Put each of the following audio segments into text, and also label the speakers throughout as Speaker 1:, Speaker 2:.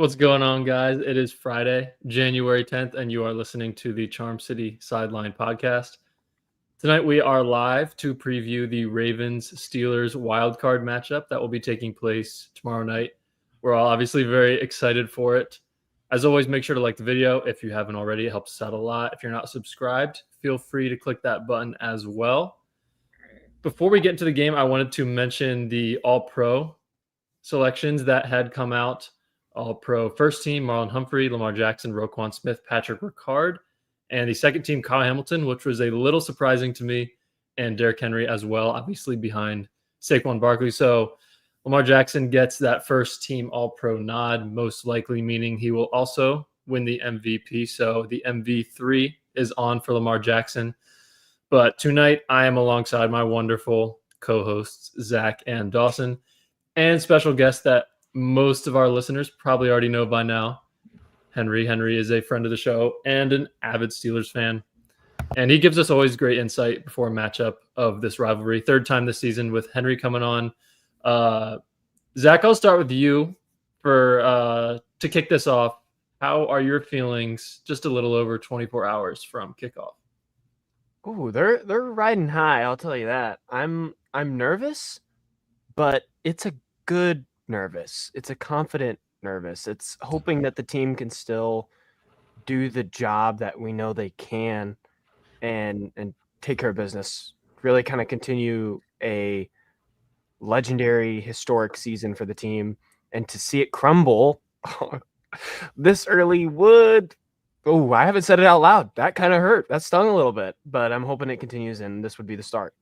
Speaker 1: What's going on, guys? It is Friday, January 10th, and you are listening to the Charm City Sideline podcast. Tonight, we are live to preview the Ravens-Steelers wildcard matchup that will be taking place tomorrow night. We're all obviously very excited for it. As always, make sure to like the video if you haven't already. It helps us out a lot. If you're not subscribed, feel free to click that button as well. Before we get into the game, I wanted to mention the All-Pro selections that had come out. All-Pro first team, Marlon Humphrey, Lamar Jackson, Roquan Smith, Patrick Ricard. And the second team, Kyle Hamilton, which was a little surprising to me, and Derrick Henry as well, obviously behind Saquon Barkley. So Lamar Jackson gets that first team All-Pro nod, most likely meaning he will also win the MVP. So the MV3 is on for Lamar Jackson. But tonight, I am alongside my wonderful co-hosts, Zach and Dawson, and special guest that most of our listeners probably already know by now, Henry. Henry is a friend of the show and an avid Steelers fan. And he gives us always great insight before a matchup of this rivalry. Third time this season with Henry coming on. Zach, I'll start with you to kick this off. How are your feelings just a little over 24 hours from kickoff?
Speaker 2: Ooh, they're riding high, I'll tell you that. I'm nervous, but it's a good nervous. It's a confident nervous. It's hoping that the team can still do the job that we know they can and take care of business. Really kind of continue a legendary, historic season for the team, and to see it crumble this early would. Oh, I haven't said it out loud. That kind of hurt. That stung a little bit, but I'm hoping it continues, and this would be the start.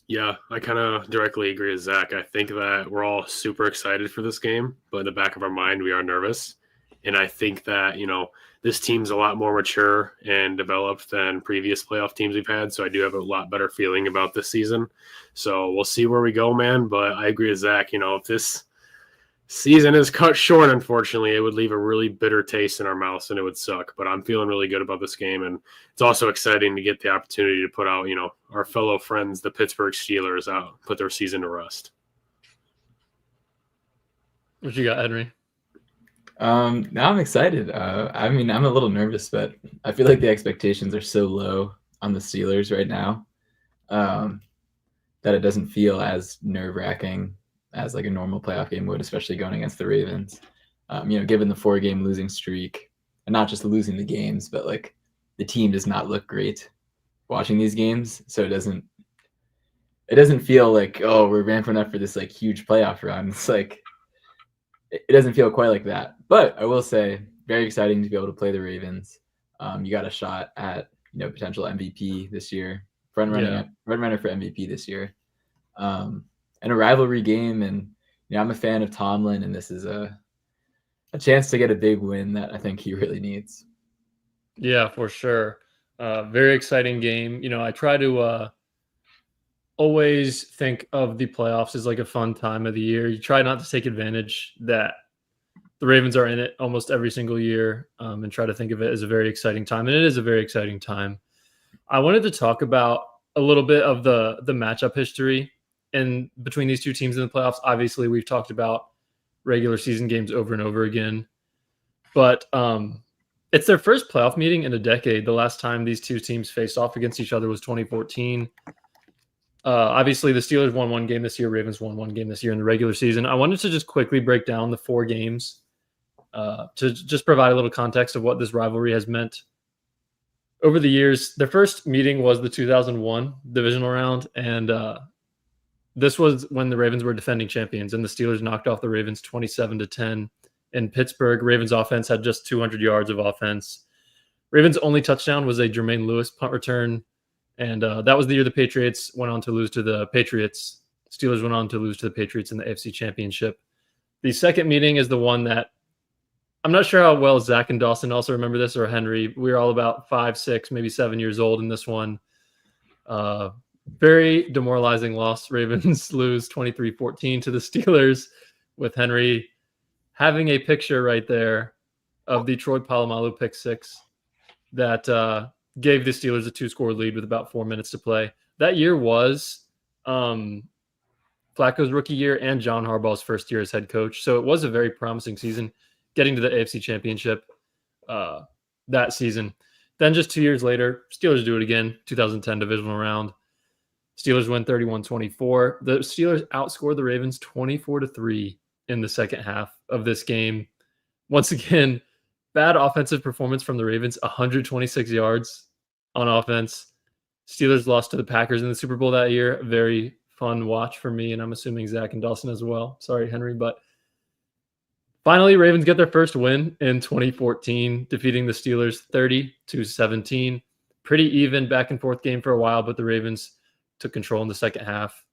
Speaker 3: Yeah, I kind of directly agree with Zach. I think that we're all super excited for this game, but in the back of our mind, we are nervous. And I think that, this team's a lot more mature and developed than previous playoff teams we've had. So I do have a lot better feeling about this season. So we'll see where we go, man. But I agree with Zach. If this season is cut short, unfortunately, it would leave a really bitter taste in our mouths and it would suck. But I'm feeling really good about this game. And it's also exciting to get the opportunity to put out, our fellow friends, the Pittsburgh Steelers, out, put their season to rest.
Speaker 1: What you got, Henry?
Speaker 4: Now I'm excited. I'm a little nervous, but I feel like the expectations are so low on the Steelers right now that it doesn't feel as nerve-wracking as like a normal playoff game would, especially going against the Ravens. Given the 4-game losing streak, and not just losing the games, but like the team does not look great watching these games. So it doesn't feel like, oh, we're ramping up for this like huge playoff run. It's like, it doesn't feel quite like that. But I will say, very exciting to be able to play the Ravens. You got a shot at, potential MVP this year, front runner for MVP this year. And a rivalry game, and I'm a fan of Tomlin, and this is a chance to get a big win that I think he really needs.
Speaker 1: Yeah, for sure. Very exciting game. I try to always think of the playoffs as like a fun time of the year. You try not to take advantage that the Ravens are in it almost every single year, and try to think of it as a very exciting time. And it is a very exciting time. I wanted to talk about a little bit of the matchup history in between these two teams in the playoffs. Obviously, we've talked about regular season games over and over again, but it's their first playoff meeting in a decade. The last time these two teams faced off against each other was 2014. Obviously, the Steelers won one game this year. Ravens won one game this year in the regular season. I wanted to just quickly break down the 4 games to just provide a little context of what this rivalry has meant over the years. Their first meeting was the 2001 divisional round, and this was when the Ravens were defending champions, and the Steelers knocked off the Ravens 27-10 in Pittsburgh. Ravens offense had just 200 yards of offense. Ravens' only touchdown was a Jermaine Lewis punt return. And that was the year the Patriots went on to lose to the Patriots. Steelers went on to lose to the Patriots in the AFC Championship. The second meeting is the one that I'm not sure how well Zach and Dawson also remember this, or Henry. We were all about 5, 6, maybe 7 years old in this one. Very demoralizing loss. Ravens lose 23-14 to the Steelers, with Henry having a picture right there of the Troy Polamalu pick 6 that gave the Steelers a 2-score lead with about 4 minutes to play. That year was Flacco's rookie year and John Harbaugh's first year as head coach. So it was a very promising season, getting to the AFC Championship that season. Then just 2 years later, Steelers do it again, 2010 divisional round. Steelers win 31-24. The Steelers outscored the Ravens 24-3 in the second half of this game. Once again, bad offensive performance from the Ravens, 126 yards on offense. Steelers lost to the Packers in the Super Bowl that year. A very fun watch for me, and I'm assuming Zach and Dawson as well. Sorry, Henry, but finally, Ravens get their first win in 2014, defeating the Steelers 30-17. Pretty even back and forth game for a while, but the Ravens took control in the second half.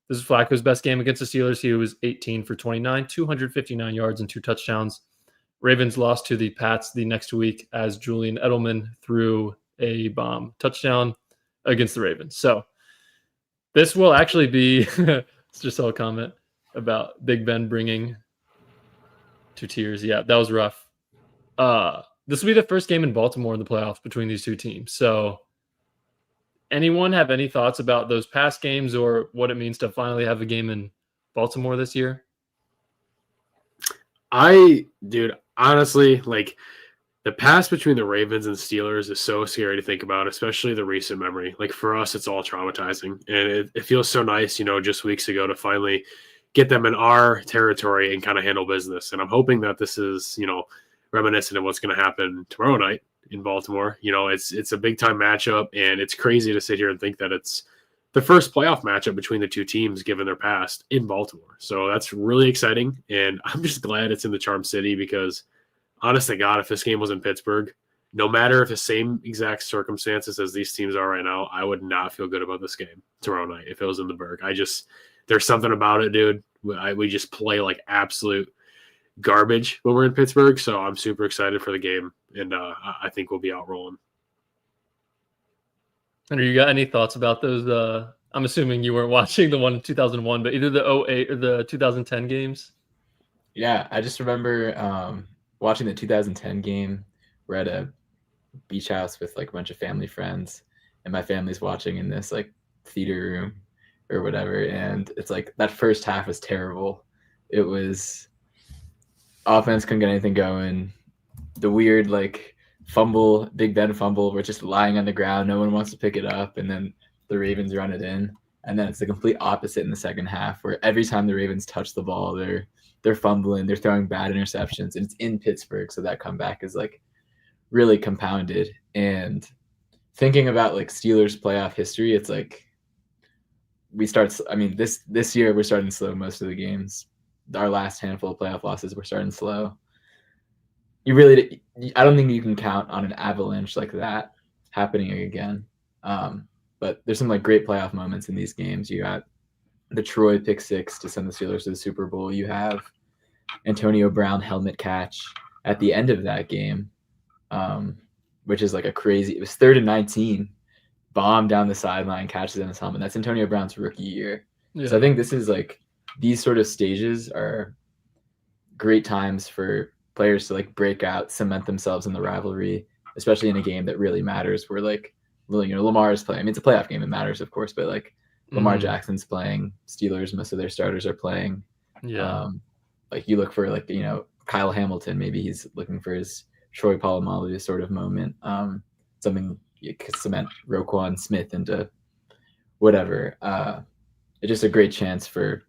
Speaker 1: This is Flacco's best game against the Steelers. He was 18 for 29, 259 yards and 2 touchdowns. Ravens lost to the Pats the next week as Julian Edelman threw a bomb touchdown against the Ravens. So this will actually be it's just a comment about Big Ben bringing 2 tears. Yeah, that was rough. This will be the first game in Baltimore in the playoffs between these two teams. So anyone have any thoughts about those past games or what it means to finally have a game in Baltimore this year?
Speaker 3: Honestly, like the past between the Ravens and Steelers is so scary to think about, especially the recent memory. Like for us, it's all traumatizing. And it feels so nice, just weeks ago to finally get them in our territory and kind of handle business. And I'm hoping that this is, reminiscent of what's going to happen tomorrow night in Baltimore. It's a big time matchup, and it's crazy to sit here and think that it's the first playoff matchup between the two teams given their past in Baltimore. So that's really exciting, and I'm just glad it's in the Charm City because, honest to God, if this game was in Pittsburgh, no matter if the same exact circumstances as these teams are right now, I would not feel good about this game tomorrow night if it was in the Berg. There's something about it, dude. We just play like absolute garbage when we're in Pittsburgh, so I'm super excited for the game, and I think we'll be out rolling.
Speaker 1: Henry, you got any thoughts about those? I'm assuming you weren't watching the one in 2001, but either the 2008 or the 2010 games?
Speaker 4: Yeah, I just remember watching the 2010 game. We're at a beach house with like a bunch of family friends, and my family's watching in this like theater room or whatever, and it's like that first half was terrible. It was offense couldn't get anything going. The weird like fumble, Big Ben fumble, we're just lying on the ground, no one wants to pick it up, and then the Ravens run it in. And then it's the complete opposite in the second half, where every time the Ravens touch the ball, they're fumbling, they're throwing bad interceptions, and it's in Pittsburgh, so that comeback is like really compounded. And thinking about like Steelers playoff history, it's like this year we're starting slow most of the games. Our last handful of playoff losses, we're starting slow. I don't think you can count on an avalanche like that happening again. But there's some like great playoff moments in these games. You got the Troy pick 6 to send the Steelers to the Super Bowl. You have Antonio Brown helmet catch at the end of that game, which is like it was 3rd and 19, bomb down the sideline, catches in his helmet. That's Antonio Brown's rookie year. Yeah. So I think this is like, these sort of stages are great times for players to like break out, cement themselves in the rivalry, especially in a game that really matters where like, Lamar is playing. I mean, it's a playoff game. It matters, of course, but like Lamar Jackson's playing, Steelers, most of their starters are playing.
Speaker 1: Yeah.
Speaker 3: Like
Speaker 4: you look for like, Kyle Hamilton, maybe he's looking for his Troy Polamalu sort of moment. Something you could cement Roquan Smith into whatever. It's just a great chance for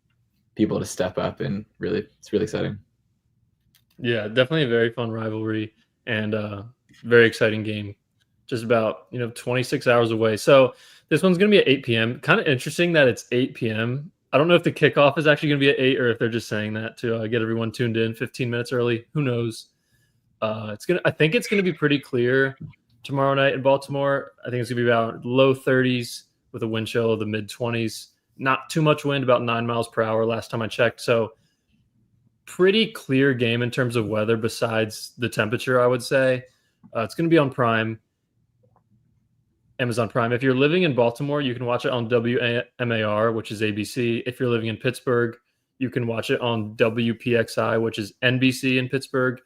Speaker 4: people to step up, and it's really exciting.
Speaker 1: Yeah, definitely a very fun rivalry and very exciting game. Just about 26 hours away. So this one's going to be at 8 p.m. Kind of interesting that it's 8 p.m. I don't know if the kickoff is actually going to be at 8 or if they're just saying that to get everyone tuned in 15 minutes early. Who knows? I think it's going to be pretty clear tomorrow night in Baltimore. I think it's going to be about low 30s with a wind chill of the mid 20s. Not too much wind, about 9 miles per hour last time I checked. So pretty clear game in terms of weather besides the temperature, I would say. It's going to be on Prime. Amazon Prime. If you're living in Baltimore, you can watch it on WMAR, which is ABC. If you're living in Pittsburgh, you can watch it on WPXI, which is NBC in Pittsburgh.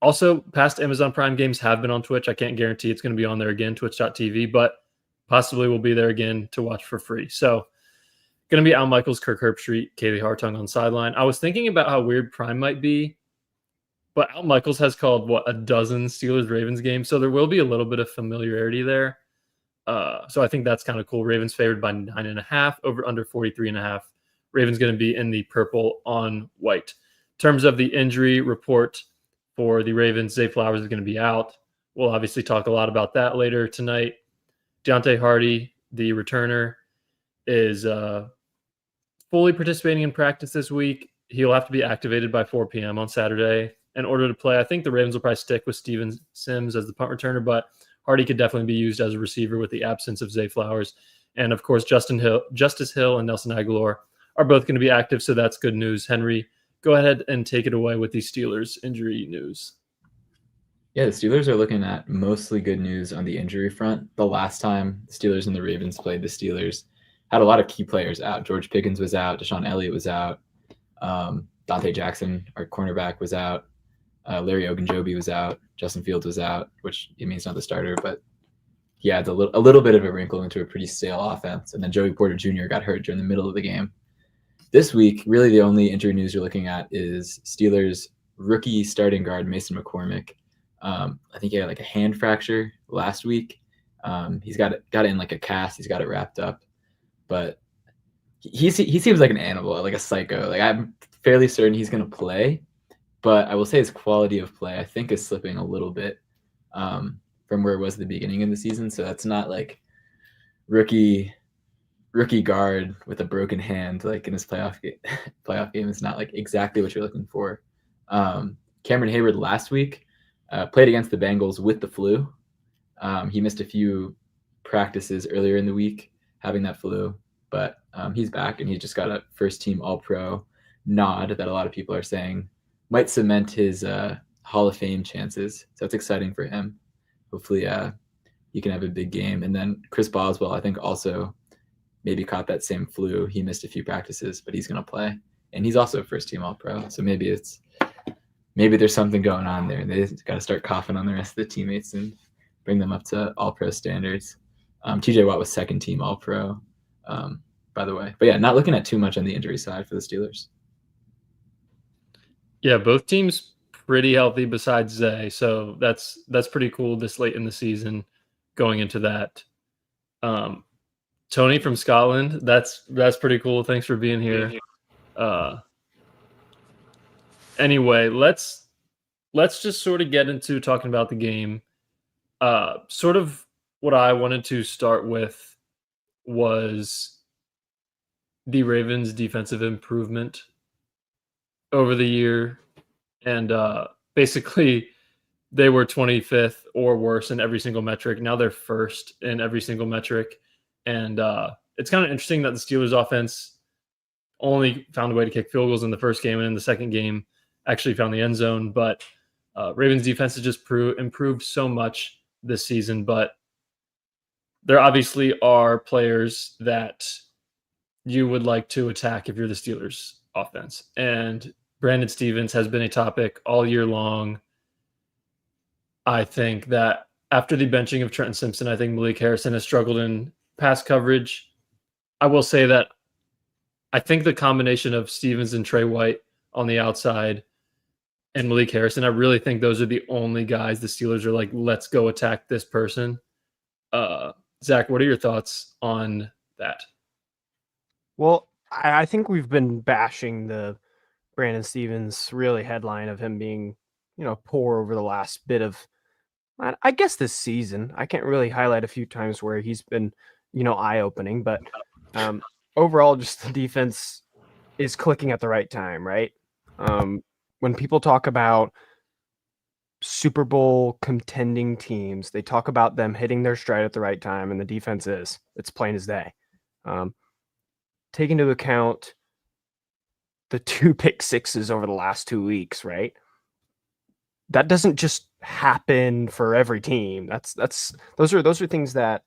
Speaker 1: Also, past Amazon Prime games have been on Twitch. I can't guarantee it's going to be on there again, twitch.tv, but possibly we'll be there again to watch for free. So Going to be Al Michaels, Kirk Herbstreit, Kaylee Hartung on sideline. I was thinking about how weird Prime might be, but Al Michaels has called, a dozen Steelers-Ravens games, so there will be a little bit of familiarity there. So I think that's kind of cool. Ravens favored by 9.5, over under 43.5. Ravens going to be in the purple on white. In terms of the injury report for the Ravens, Zay Flowers is going to be out. We'll obviously talk a lot about that later tonight. Deontay Hardy, the returner, is fully participating in practice this week. He'll have to be activated by 4 p.m. on Saturday in order to play. I think the Ravens will probably stick with Steven Sims as the punt returner, but Hardy could definitely be used as a receiver with the absence of Zay Flowers. And, of course, Justice Hill and Nelson Aguilar are both going to be active, so that's good news. Henry, go ahead and take it away with the Steelers injury news.
Speaker 4: Yeah, the Steelers are looking at mostly good news on the injury front. The last time the Steelers and the Ravens played, the Steelers had a lot of key players out. George Pickens was out. Deshaun Elliott was out. Dante Jackson, our cornerback, was out. Larry Ogunjobi was out. Justin Fields was out, which I mean, he's not the starter, but he adds a little bit of a wrinkle into a pretty stale offense. And then Joey Porter Jr. got hurt during the middle of the game. This week, really the only injury news you're looking at is Steelers rookie starting guard Mason McCormick. I think he had like a hand fracture last week. He's got it in like a cast. He's got it wrapped up, but he seems like an animal, like a psycho. Like I'm fairly certain he's going to play, but I will say his quality of play, I think, is slipping a little bit from where it was at the beginning of the season. So that's not like rookie guard with a broken hand, like in his playoff game is not like exactly what you're looking for. Cameron Hayward last week played against the Bengals with the flu. He missed a few practices earlier in the week having that flu, but he's back and he just got a first team All-Pro nod that a lot of people are saying might cement his Hall of Fame chances. So that's exciting for him. Hopefully he can have a big game. And then Chris Boswell, I think, also maybe caught that same flu. He missed a few practices, but he's going to play. And he's also a first-team All-Pro. So maybe there's something going on there. They got to start coughing on the rest of the teammates and bring them up to All-Pro standards. TJ Watt was second-team All-Pro, by the way. But, yeah, not looking at too much on the injury side for the Steelers.
Speaker 1: Yeah, both teams pretty healthy besides Zay. So that's pretty cool this late in the season going into that. Tony from Scotland, that's pretty cool. Thanks for being here. Anyway, let's just sort of get into talking about the game. Sort of what I wanted to start with was the Ravens' defensive improvement over the year. And basically, they were 25th or worse in every single metric. Now they're first in every single metric. And it's kind of interesting that the Steelers offense only found a way to kick field goals in the first game, and in the second game actually found the end zone. But Ravens defense has just improved so much this season. But there obviously are players that you would like to attack if you're the Steelers offense. And Brandon Stevens has been a topic all year long. I think that after the benching of Trenton Simpson, I think Malik Harrison has struggled in pass coverage. I will say that I think the combination of Stevens and Trey White on the outside and Malik Harrison, I really think those are the only guys the Steelers are like, let's go attack this person. Zach, what are your thoughts on that?
Speaker 2: Well, I think we've been bashing the Brandon Stevens really headline of him being, poor over the last bit of, I guess, this season. I can't really highlight a few times where he's been, eye-opening, but overall, just the defense is clicking at the right time, right? When people talk about Super Bowl contending teams, they talk about them hitting their stride at the right time, and the defense is. It's plain as day. Take into account the 2 pick sixes over the last 2 weeks, right? That doesn't just happen for every team. Those are things that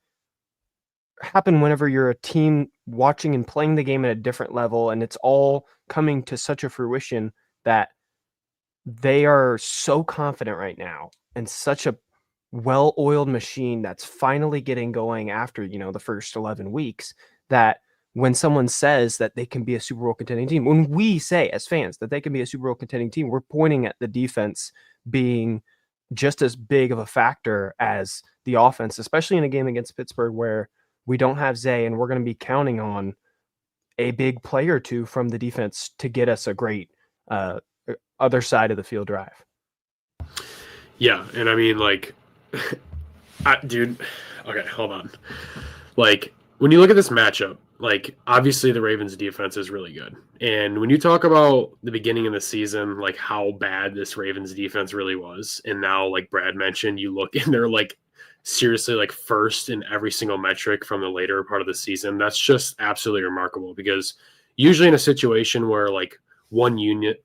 Speaker 2: happen whenever you're a team watching and playing the game at a different level, and it's all coming to such a fruition that they are so confident right now and such a well-oiled machine that's finally getting going after, the first 11 weeks, that when someone says that they can be a Super Bowl contending team, when we say as fans that they can be a Super Bowl contending team, we're pointing at the defense being just as big of a factor as the offense, especially in a game against Pittsburgh where we don't have Zay and we're going to be counting on a big play or two from the defense to get us a great other side of the field drive.
Speaker 3: Yeah, and I mean, like, dude, okay, hold on. Like, when you look at this matchup, like, obviously the Ravens defense is really good. And when you talk about the beginning of the season, like how bad this Ravens defense really was, and now, like Brad mentioned, you look and they're like seriously like first in every single metric from the later part of the season. That's just absolutely remarkable, because usually in a situation where like one unit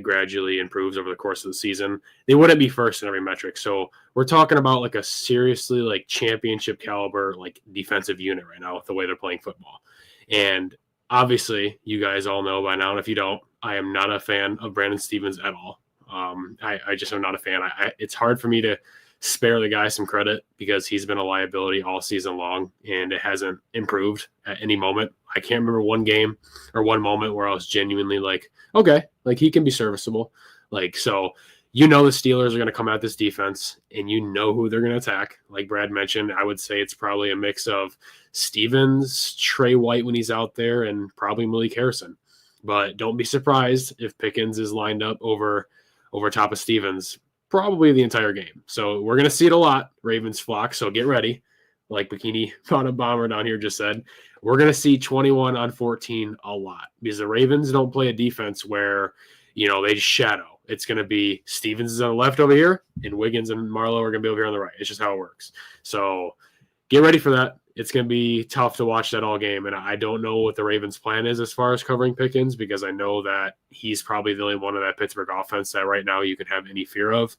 Speaker 3: gradually improves over the course of the season, they wouldn't be first in every metric. So we're talking about like a seriously like championship caliber like defensive unit right now with the way they're playing football. And obviously you guys all know by now, and if you don't, I am not a fan of Brandon Stevens at all. I just am not a fan. It's hard for me to spare the guy some credit because he's been a liability all season long and it hasn't improved at any moment. I can't remember one game or one moment where I was genuinely like, okay, like he can be serviceable. Like, so, you know, the Steelers are going to come at this defense and you know who they're going to attack. Like Brad mentioned, I would say it's probably a mix of Stevens, Trey White when he's out there, and probably Malik Harrison. But don't be surprised if Pickens is lined up over top of Stevens probably the entire game. So we're going to see it a lot, Ravens flock. So get ready. Like Bikini Bottom Bomber down here just said, we're going to see 21 on 14 a lot, because the Ravens don't play a defense where, you know, they just shadow. It's going to be Stevens is on the left over here and Wiggins and Marlowe are going to be over here on the right. It's just how it works. So get ready for that. It's going to be tough to watch that all game. And I don't know what the Ravens' plan is as far as covering Pickens, because I know that he's probably the only one of that Pittsburgh offense that right now you can have any fear of.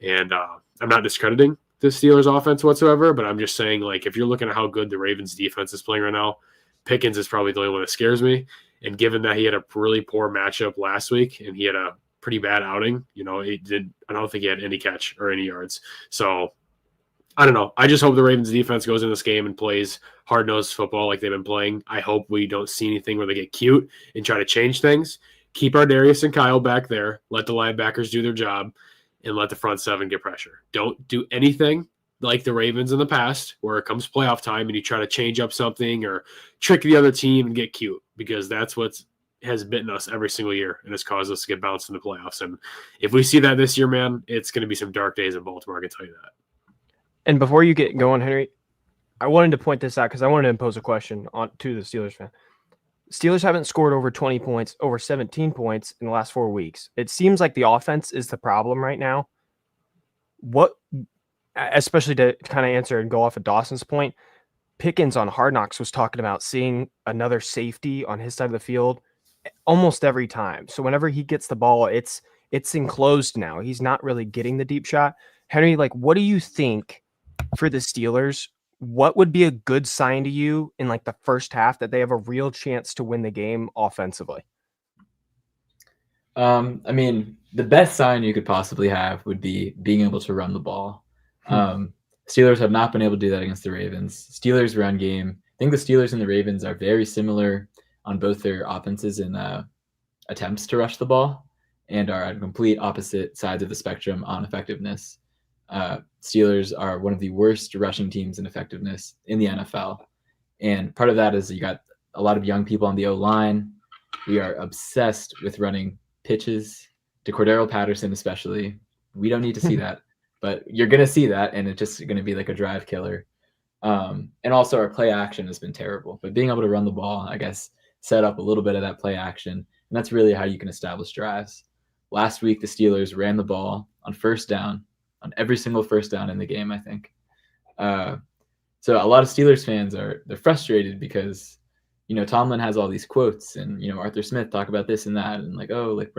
Speaker 3: And I'm not discrediting the Steelers' offense whatsoever, but I'm just saying, like, if you're looking at how good the Ravens' defense is playing right now, Pickens is probably the only one that scares me. And given that he had a really poor matchup last week and he had a pretty bad outing, you know, I don't think he had any catch or any yards. So I don't know. I just hope the Ravens defense goes in this game and plays hard-nosed football like they've been playing. I hope we don't see anything where they get cute and try to change things. Keep our Darius and Kyle back there. Let the linebackers do their job and let the front seven get pressure. Don't do anything like the Ravens in the past where it comes playoff time and you try to change up something or trick the other team and get cute, because that's what has bitten us every single year and has caused us to get bounced in the playoffs. And if we see that this year, man, it's going to be some dark days in Baltimore, I can tell you that.
Speaker 2: And before you get going, Henry, I wanted to point this out because I wanted to impose a question to the Steelers fan. Steelers haven't scored over 20 points, over 17 points in the last 4 weeks. It seems like the offense is the problem right now. What, especially to kind of answer and go off of Dawson's point, Pickens on Hard Knocks was talking about seeing another safety on his side of the field almost every time. So whenever he gets the ball, it's enclosed now. He's not really getting the deep shot. Henry, like, what do you think for the Steelers? What would be a good sign to you in like the first half that they have a real chance to win the game offensively?
Speaker 4: I mean, the best sign you could possibly have would be being able to run the ball. Steelers have not been able to do that against the Ravens. Steelers run game. I think the Steelers and the Ravens are very similar on both their offenses and attempts to rush the ball, and are on complete opposite sides of the spectrum on effectiveness. Steelers are one of the worst rushing teams in effectiveness in the NFL. And part of that is you got a lot of young people on the O-line. We are obsessed with running pitches to Cordero Patterson, especially. We don't need to see that, but you're going to see that, and it's just going to be like a drive killer. And also our play action has been terrible, but being able to run the ball, I guess, set up a little bit of that play action. And that's really how you can establish drives. Last week, the Steelers ran the ball on first down, on every single first down in the game, I think. So a lot of Steelers fans they're frustrated because, you know, Tomlin has all these quotes and, you know, Arthur Smith talk about this and that. And like, oh, like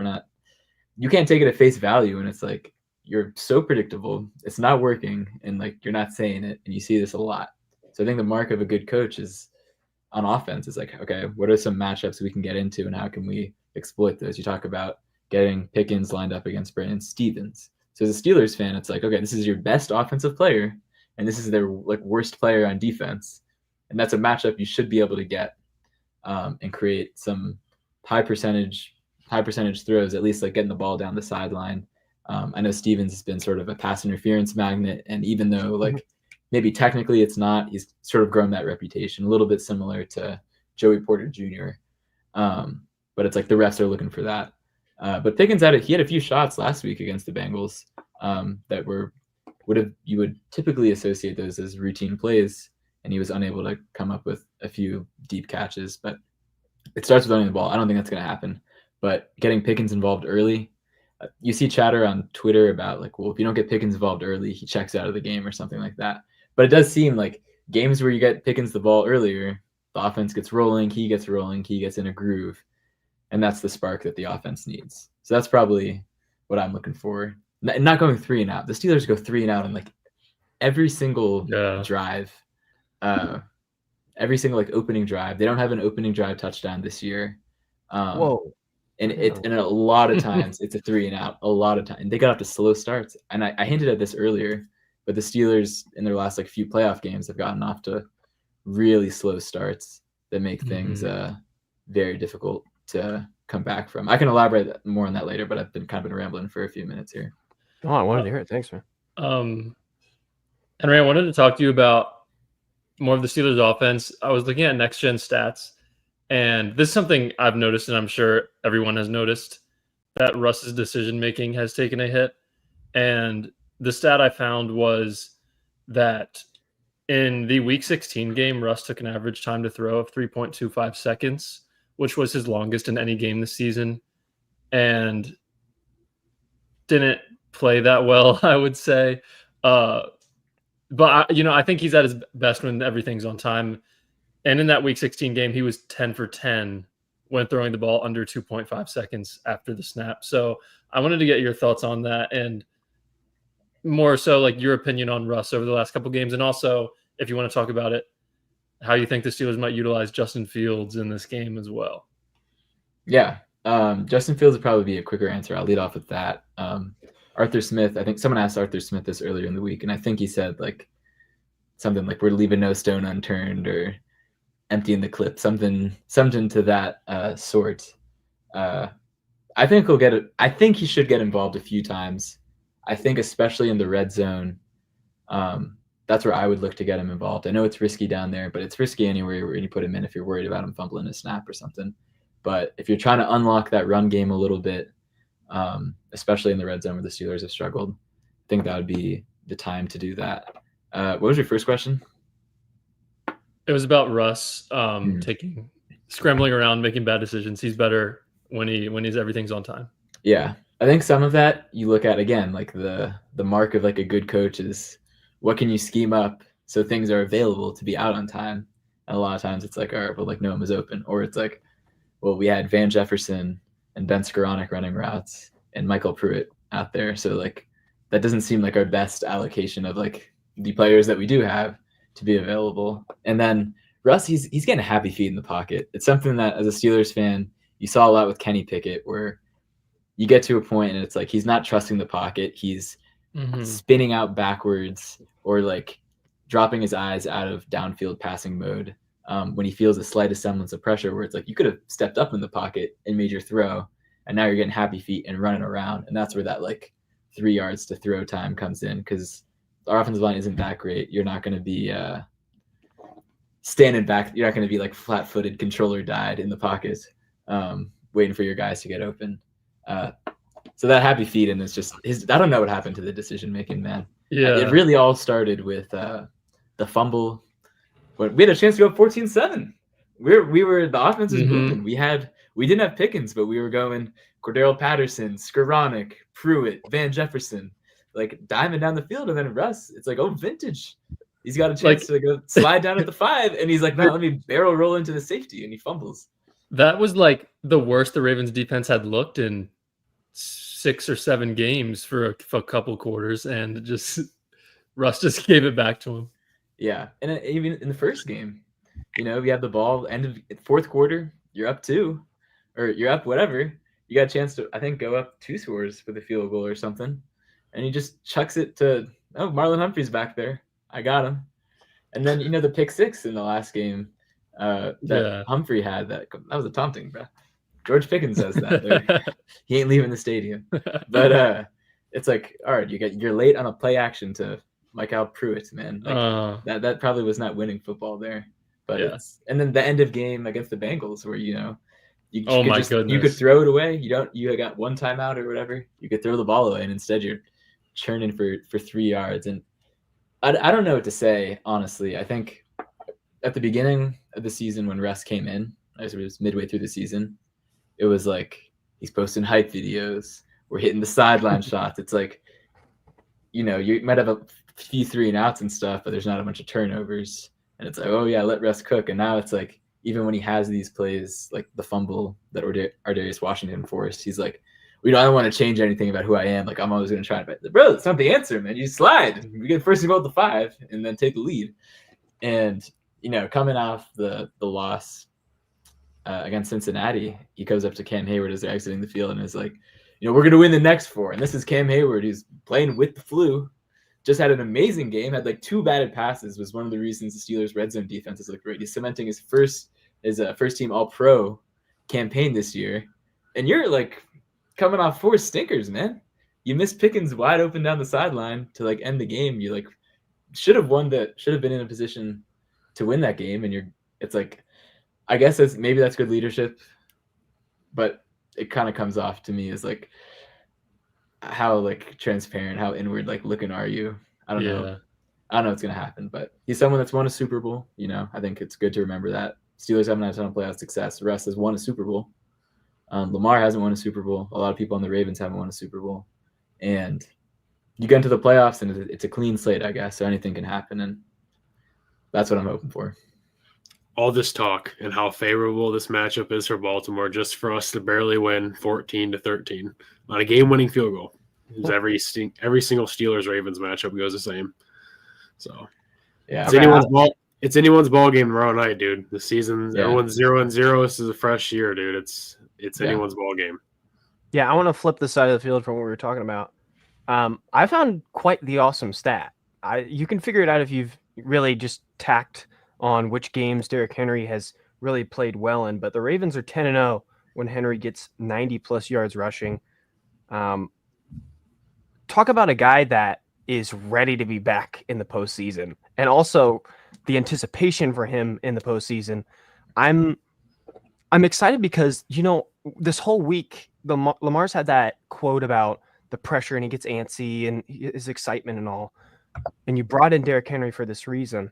Speaker 4: you can't take it at face value. And it's like, you're so predictable. It's not working. And like, you're not saying it. And you see this a lot. So I think the mark of a good coach is on offense is like, okay, what are some matchups we can get into and how can we exploit those? You talk about getting Pickens lined up against Brandon Stevens. So as a Steelers fan, it's like, okay, this is your best offensive player, and this is their like worst player on defense, and that's a matchup you should be able to get. and create some high percentage throws, at least like getting the ball down the sideline. I know Stevens has been sort of a pass interference magnet, and even though like maybe technically it's not, he's sort of grown that reputation, a little bit similar to Joey Porter Jr. But it's like the refs are looking for that. But Pickens had a few shots last week against the Bengals that you would typically associate those as routine plays, and he was unable to come up with a few deep catches. But it starts with running the ball. I don't think that's going to happen. But getting Pickens involved early, you see chatter on Twitter about like, well, if you don't get Pickens involved early, he checks out of the game or something like that. But it does seem like games where you get Pickens the ball earlier, the offense gets rolling, he gets in a groove, and that's the spark that the offense needs. So that's probably what I'm looking for. Not going 3 and out. The Steelers go 3 and out in like every single drive, every single like opening drive. They don't have an opening drive touchdown this year.
Speaker 2: Whoa.
Speaker 4: And a lot of times it's a 3 and out. A lot of times, and they got off to slow starts. And I hinted at this earlier, but the Steelers in their last like few playoff games have gotten off to really slow starts that make things very difficult to come back from. I can elaborate more on that later, but I've been rambling for a few minutes here.
Speaker 2: Oh, I wanted to hear it. Thanks, man.
Speaker 1: Henry, I wanted to talk to you about more of the Steelers offense. I was looking at next gen stats, and this is something I've noticed, and I'm sure everyone has noticed, that Russ's decision making has taken a hit. And the stat I found was that in the Week 16 game, Russ took an average time to throw of 3.25 seconds, which was his longest in any game this season, and didn't play that well, I would say. But I think he's at his best when everything's on time. And in that Week 16 game, he was 10 for 10 when throwing the ball under 2.5 seconds after the snap. So I wanted to get your thoughts on that, and more so like your opinion on Russ over the last couple games. And also, if you want to talk about it, how you think the Steelers might utilize Justin Fields in this game as well.
Speaker 4: Yeah. Justin Fields would probably be a quicker answer. I'll lead off with that. Arthur Smith, I think someone asked Arthur Smith this earlier in the week, and I think he said like something like, we're leaving no stone unturned or emptying the clip, something to that sort. I think he'll get it. I think he should get involved a few times. I think especially in the red zone, that's where I would look to get him involved. I know it's risky down there, but it's risky anywhere where you put him in if you're worried about him fumbling a snap or something. But if you're trying to unlock that run game a little bit, especially in the red zone where the Steelers have struggled, I think that would be the time to do that. What was your first question?
Speaker 1: It was about Russ scrambling around, making bad decisions. He's better when everything's on time. Yeah.
Speaker 4: I think some of that you look at, again, like the mark of like a good coach is what can you scheme up so things are available to be out on time. And a lot of times it's like, all right, well, like no one was open. Or it's like, well, we had Van Jefferson and Ben Skoranek running routes and Michael Pruitt out there. So like that doesn't seem like our best allocation of like the players that we do have to be available. And then Russ, he's getting a happy feet in the pocket. It's something that as a Steelers fan, you saw a lot with Kenny Pickett, where you get to a point and it's like he's not trusting the pocket. He's spinning out backwards or like dropping his eyes out of downfield passing mode when he feels the slightest semblance of pressure, where it's like you could have stepped up in the pocket and made your throw, and now you're getting happy feet and running around. And that's where that like 3 yards to throw time comes in, because our offensive line isn't that great. You're not going to be standing back. You're not going to be like flat-footed controller died in the pocket waiting for your guys to get open. So that happy feet, and it's just I don't know what happened to the decision making, man.
Speaker 1: Yeah,
Speaker 4: it really all started with the fumble. But we had a chance to go 14-7. We were the offense was moving. We didn't have Pickens, but we were going Cordero Patterson, Skoranek, Pruitt, Van Jefferson, like diving down the field, and then Russ, it's like, oh, vintage. He's got a chance to go slide down at the 5, and he's like, no, let me barrel roll into the safety, and he fumbles.
Speaker 1: That was like the worst the Ravens defense had looked in 6 or 7 games for a couple quarters, and just Russ just gave it back to him.
Speaker 4: Yeah, and even in the first game, you have the ball, end of fourth quarter, you're up 2, or you're up whatever. You got a chance to, I think, go up 2 scores with a field goal or something, and he just chucks it to, Marlon Humphrey's back there. I got him. And then, the pick 6 in the last game, that Humphrey had. That was a taunting, bro. George Pickens says that. He ain't leaving the stadium. But it's like, all right, you're late on a play action to Michael Pruitt, man. Like, that probably was not winning football there. But and then the end of game against the Bengals where you could throw it away. You got one timeout or whatever. You could throw the ball away, and instead you're churning for 3 yards. And I don't know what to say, honestly. I think at the beginning of the season when Russ came in, as it was midway through the season, it was like he's posting hype videos. We're hitting the sideline shots. It's like, you might have a few 3-and-outs and stuff, but there's not a bunch of turnovers. And it's like, oh yeah, let Russ cook. And now it's like, even when he has these plays, like the fumble that Ardarius Washington forced, he's like, I don't want to change anything about who I am. Like, I'm always going to try to, bro, that's not the answer, man. You slide. We get first and goal at the 5 and then take the lead. And, coming off the loss against Cincinnati, he goes up to Cam Hayward as they're exiting the field and is like, we're going to win the next 4. And this is Cam Hayward. He's playing with the flu. Just had an amazing game. Had like 2 batted passes. Was one of the reasons the Steelers' red zone defense has looked great. He's cementing his first team All-Pro campaign this year. And you're like coming off 4 stinkers, man. You missed Pickens wide open down the sideline to like end the game. You like should have been in a position to win that game. And it's like, I guess maybe that's good leadership, but it kind of comes off to me as like, how like transparent, how inward like looking are you? I don't know. I don't know what's gonna happen, but he's someone that's won a Super Bowl. I think it's good to remember that. Steelers haven't had a ton of playoff success. Russ has won a Super Bowl. Lamar hasn't won a Super Bowl. A lot of people on the Ravens haven't won a Super Bowl. And you get into the playoffs and it's a clean slate, I guess. So anything can happen, and that's what I'm hoping for.
Speaker 3: All this talk and how favorable this matchup is for Baltimore, just for us to barely win 14-13 on a game-winning field goal. Every single Steelers-Ravens matchup goes the same. So, yeah, it's anyone's ball game tomorrow night, dude. The season, everyone's 0-0. This is a fresh year, dude. It's anyone's ball game.
Speaker 2: Yeah, I want to flip the side of the field from what we were talking about. I found quite the awesome stat. You can figure it out if you've really just tacked on which games Derrick Henry has really played well in, but the Ravens are 10-0 when Henry gets 90+ yards rushing. Talk about a guy that is ready to be back in the postseason, and also the anticipation for him in the postseason. I'm excited because this whole week Lamar's had that quote about the pressure and he gets antsy and his excitement and all, and you brought in Derrick Henry for this reason.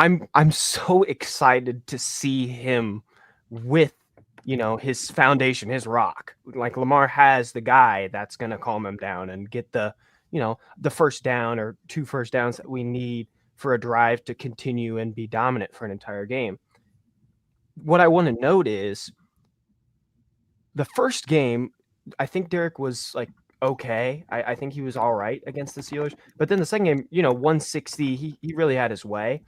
Speaker 2: I'm so excited to see him with, his foundation, his rock. Like Lamar has the guy that's going to calm him down and get the first down or 2 first downs that we need for a drive to continue and be dominant for an entire game. What I want to note is the first game, I think Derrick was like, okay. I think he was all right against the Steelers, but then the second game, 160, he really had his way.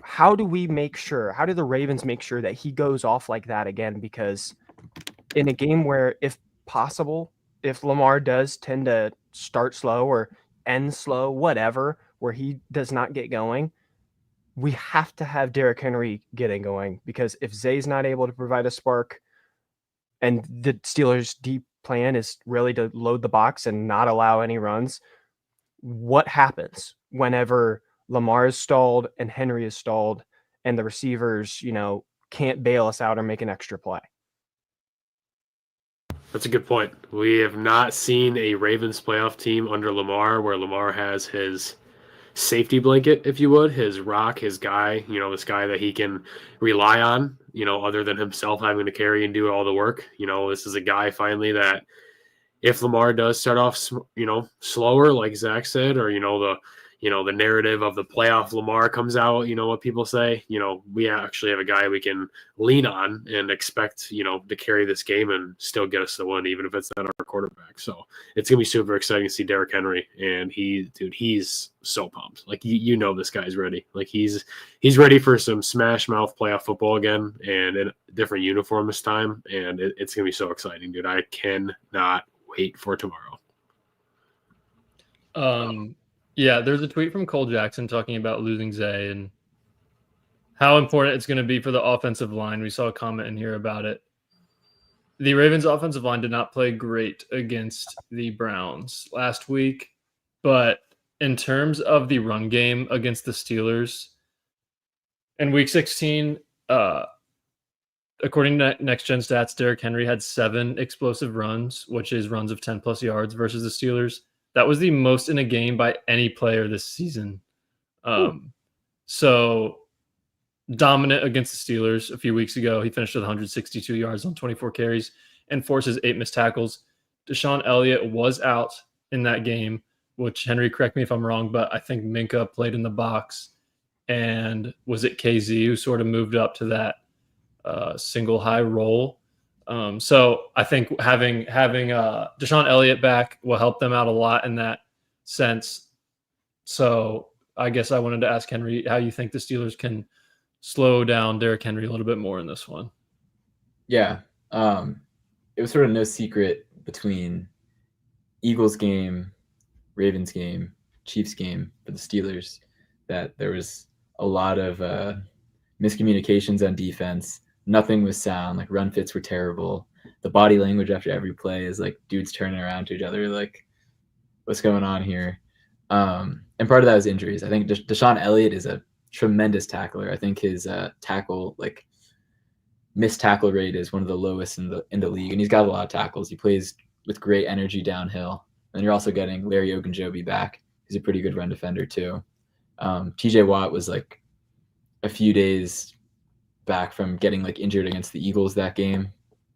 Speaker 2: How do the Ravens make sure that he goes off like that again? Because in a game where, if possible, if Lamar does tend to start slow or end slow, whatever, where he does not get going, we have to have Derrick Henry getting going, because if Zay's not able to provide a spark and the Steelers' deep plan is really to load the box and not allow any runs, what happens whenever Lamar is stalled and Henry is stalled and the receivers, can't bail us out or make an extra play?
Speaker 3: That's a good point. We have not seen a Ravens playoff team under Lamar where Lamar has his safety blanket, if you would, his rock, his guy, this guy that he can rely on, other than himself having to carry and do all the work. This is a guy finally that if Lamar does start off, slower, like Zach said, or, the narrative of the playoff Lamar comes out, what people say, we actually have a guy we can lean on and expect, to carry this game and still get us the win, even if it's not our quarterback. So it's going to be super exciting to see Derrick Henry. And he's so pumped. Like, this guy's ready. Like, he's ready for some smash mouth playoff football again, and in a different uniform this time. And it's going to be so exciting, dude. I cannot wait for tomorrow.
Speaker 1: Yeah, there's a tweet from Cole Jackson talking about losing Zay, and how important it's going to be for the offensive line. We saw a comment in here about it. The Ravens offensive line did not play great against the Browns last week, but in terms of the run game against the Steelers in week 16, according to Next Gen Stats, Derrick Henry had 7 explosive runs, which is runs of 10 plus yards versus the Steelers. That was the most in a game by any player this season. So dominant against the Steelers a few weeks ago. He finished with 162 yards on 24 carries and forces 8 missed tackles. Deshaun Elliott was out in that game, which Henry, correct me if I'm wrong, but I think Minka played in the box. And was it KZ who sort of moved up to that single high role? So I think having Deshaun Elliott back will help them out a lot in that sense. So I guess I wanted to ask Henry how you think the Steelers can slow down Derrick Henry a little bit more in this one.
Speaker 4: Yeah. It was sort of no secret between Eagles game, Ravens game, Chiefs game for the Steelers that there was a lot of miscommunications on defense. Nothing was sound. Like run fits were terrible. The body language after every play is like dudes turning around to each other like, what's going on here? And part of that was injuries. I think Deshaun Elliott is a tremendous tackler. I think his missed tackle rate is one of the lowest in the league, and he's got a lot of tackles. He plays with great energy downhill. And you're also getting Larry Ogunjobi back. He's a pretty good run defender too. TJ Watt was like a few days back from getting like injured against the Eagles that game.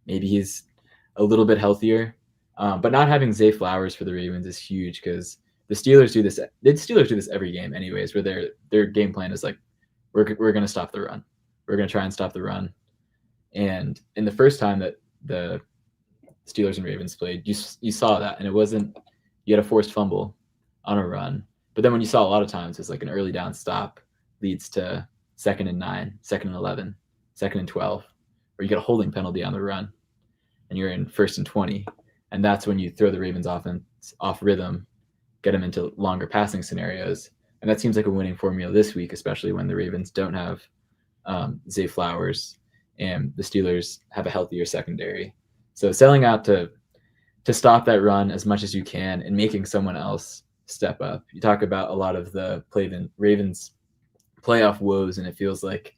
Speaker 4: Maybe he's a little bit healthier. But not having Zay Flowers for the Ravens is huge because the Steelers do this. The Steelers do this every game anyways, where their game plan is like, we're going to stop the run. We're going to try and stop the run. And in the first time that the Steelers and Ravens played, you saw that, and it wasn't, you had a forced fumble on a run. But then when you saw a lot of times, it's like an early down stop leads to 2nd and 9, 2nd and 11, 2nd and 12, or you get a holding penalty on the run, and you're in 1st and 20. And that's when you throw the Ravens offense off rhythm, get them into longer passing scenarios. And that seems like a winning formula this week, especially when the Ravens don't have Zay Flowers and the Steelers have a healthier secondary. So selling out to stop that run as much as you can and making someone else step up. You talk about a lot of the Ravens playoff woes, and it feels like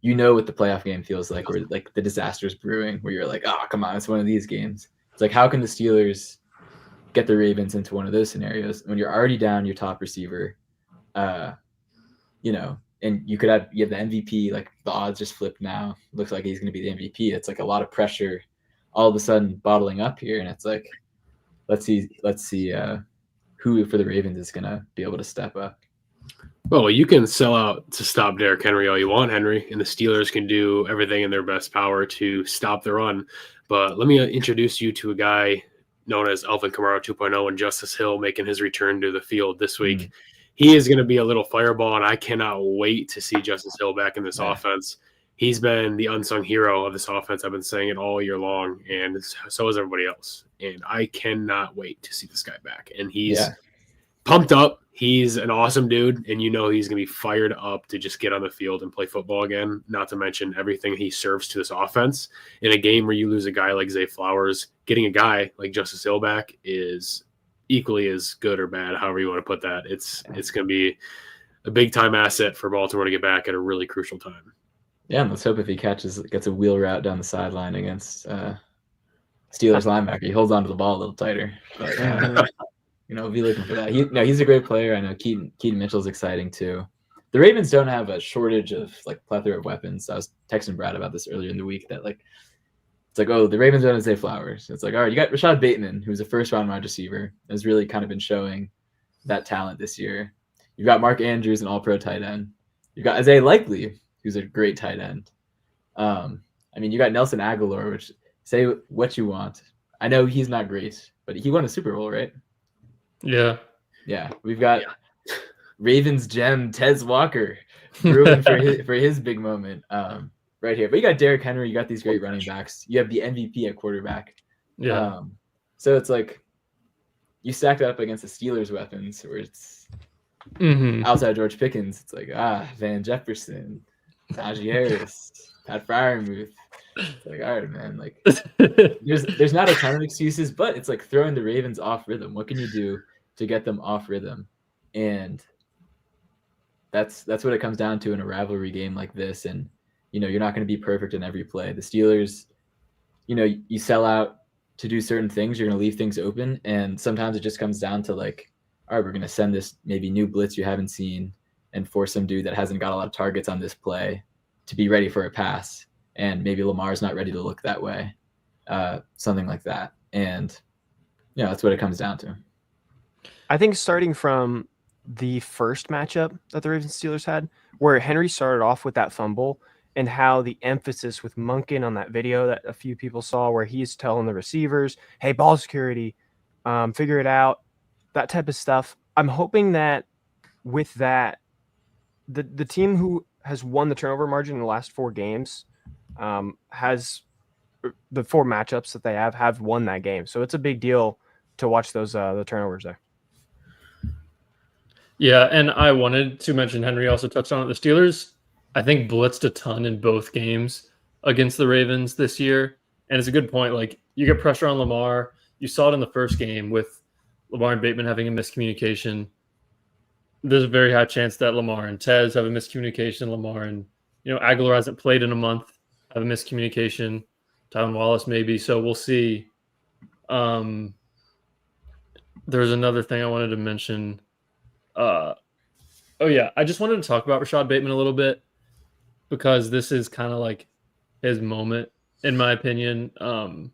Speaker 4: what the playoff game feels like, where like the disaster's brewing, where you're like, oh, come on, it's one of these games. It's like, how can the Steelers get the Ravens into one of those scenarios when you're already down your top receiver, and you have the MVP, like the odds just flipped now. Looks like he's going to be the MVP. It's like a lot of pressure all of a sudden bottling up here. And it's like, let's see who for the Ravens is going to be able to step up.
Speaker 3: Well, you can sell out to stop Derrick Henry all you want, Henry, and the Steelers can do everything in their best power to stop the run. But let me introduce you to a guy known as Alvin Kamara 2.0 and Justice Hill making his return to the field this week. He is going to be a little fireball, and I cannot wait to see Justice Hill back in this offense. He's been the unsung hero of this offense. I've been saying it all year long, and so is everybody else. And I cannot wait to see this guy back. And he's pumped up. He's an awesome dude, and he's going to be fired up to just get on the field and play football again, not to mention everything he serves to this offense. In a game where you lose a guy like Zay Flowers, getting a guy like Justice Hill back is equally as good or bad, however you want to put that. It's going to be a big-time asset for Baltimore to get back at a really crucial time.
Speaker 4: Yeah, and let's hope if he gets a wheel route down the sideline against Steelers linebacker, he holds onto the ball a little tighter. But, be looking for that. He's a great player. I know Keaton Mitchell's exciting too. The Ravens don't have a shortage of like plethora of weapons. I was texting Brad about this earlier in the week that like it's like, oh, the Ravens don't have Zay Flowers. It's like, all right, you got Rashad Bateman, who's a first-round wide receiver, has really kind of been showing that talent this year. You've got Mark Andrews, an all-pro tight end. You've got Isaiah Likely, who's a great tight end. You got Nelson Aguilar, which say what you want. I know he's not great, but he won a Super Bowl, right?
Speaker 1: Yeah.
Speaker 4: Yeah. We've got Ravens gem Tez Walker brewing for his big moment right here. But you got Derrick Henry. You got these great running backs. You have the MVP at quarterback.
Speaker 1: Yeah.
Speaker 4: So it's like you stacked up against the Steelers' weapons where it's outside George Pickens. It's like, Van Jefferson, Najee Harris, Pat Fryermuth. It's like, all right, man. Like, there's not a ton of excuses, but it's like throwing the Ravens off rhythm. What can you do to get them off rhythm? And that's what it comes down to in a rivalry game like this. And you're not going to be perfect in every play. The Steelers, you sell out to do certain things. You're going to leave things open, and sometimes it just comes down to like, all right, we're going to send this maybe new blitz you haven't seen and force some dude that hasn't got a lot of targets on this play to be ready for a pass. And maybe Lamar's not ready to look that way, something like that. And that's what it comes down to.
Speaker 2: I think starting from the first matchup that the Ravens Steelers had, where Henry started off with that fumble, and how the emphasis with Monken on that video that a few people saw, where he's telling the receivers, hey, ball security, figure it out, that type of stuff. I'm hoping that with that, the team who has won the turnover margin in the last 4 games has the 4 matchups that they have won that game. So it's a big deal to watch those the turnovers there.
Speaker 1: Yeah, and I wanted to mention, Henry also touched on it, the Steelers, I think, blitzed a ton in both games against the Ravens this year. And it's a good point. Like, you get pressure on Lamar. You saw it in the first game with Lamar and Bateman having a miscommunication. There's a very high chance that Lamar and Tez have a miscommunication. Lamar and, Aguilar hasn't played in a month, have a miscommunication. Tylan Wallace maybe. So we'll see. There's another thing I wanted to mention. I just wanted to talk about Rashad Bateman a little bit, because this is kind of like his moment, in my opinion. I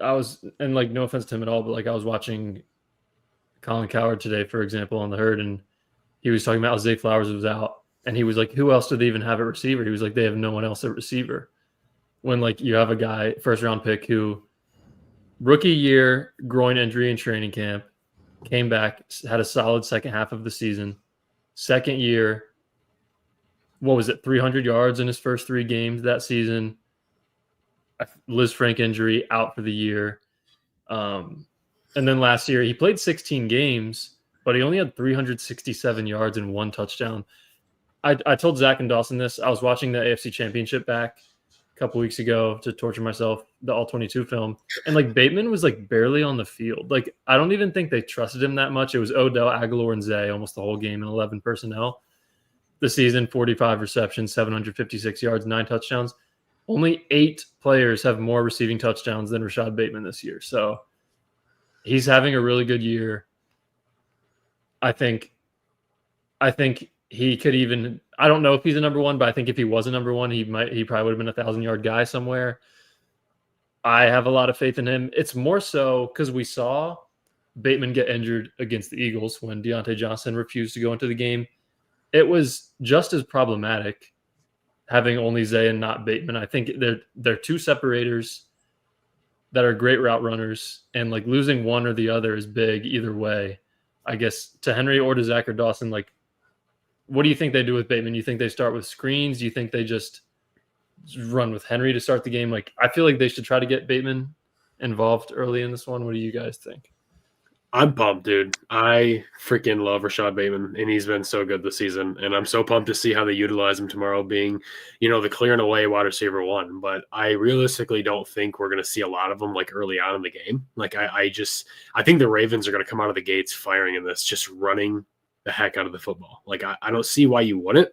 Speaker 1: was, and like, no offense to him at all, but like, I was watching Colin Cowherd today, for example, on the Herd, and he was talking about how Zay Flowers was out, and he was like, who else do they even have at receiver? He was like, they have no one else at receiver. When like you have a guy, first round pick, who rookie year, groin injury in training camp, came back, had a solid second half of the season. Second year, 300 yards in his first 3 games that season. Liz Frank injury, out for the year. And then last year, he played 16 games, but he only had 367 yards and 1 touchdown. I told Zach and Dawson this. I was watching the AFC Championship back a couple weeks ago to torture myself, the All-22 film. And like, Bateman was like barely on the field. Like, I don't even think they trusted him that much. It was Odell, Aguilar, and Zay almost the whole game in 11 personnel. The season, 45 receptions, 756 yards, 9 touchdowns. Only 8 players have more receiving touchdowns than Rashad Bateman this year. So he's having a really good year. I think he could even, I don't know if he's a number 1, but I think if he was a number 1, he probably would have been a 1,000-yard guy somewhere. I have a lot of faith in him. It's more so because we saw Bateman get injured against the Eagles when Deontay Johnson refused to go into the game. It was just as problematic having only Zay and not Bateman. I think they're 2 separators that are great route runners, and like, losing one or the other is big either way. I guess to Henry or to Zach or Dawson, like, what do you think they do with Bateman? You think they start with screens? Do you think they just run with Henry to start the game? Like, I feel like they should try to get Bateman involved early in this one. What do you guys think?
Speaker 3: I'm pumped, dude. I freaking love Rashad Bateman, and he's been so good this season. And I'm so pumped to see how they utilize him tomorrow, being, the clear and away wide receiver 1. But I realistically don't think we're going to see a lot of them like early on in the game. Like, I think the Ravens are going to come out of the gates firing in this, just running the heck out of the football. Like, I don't see why you wouldn't.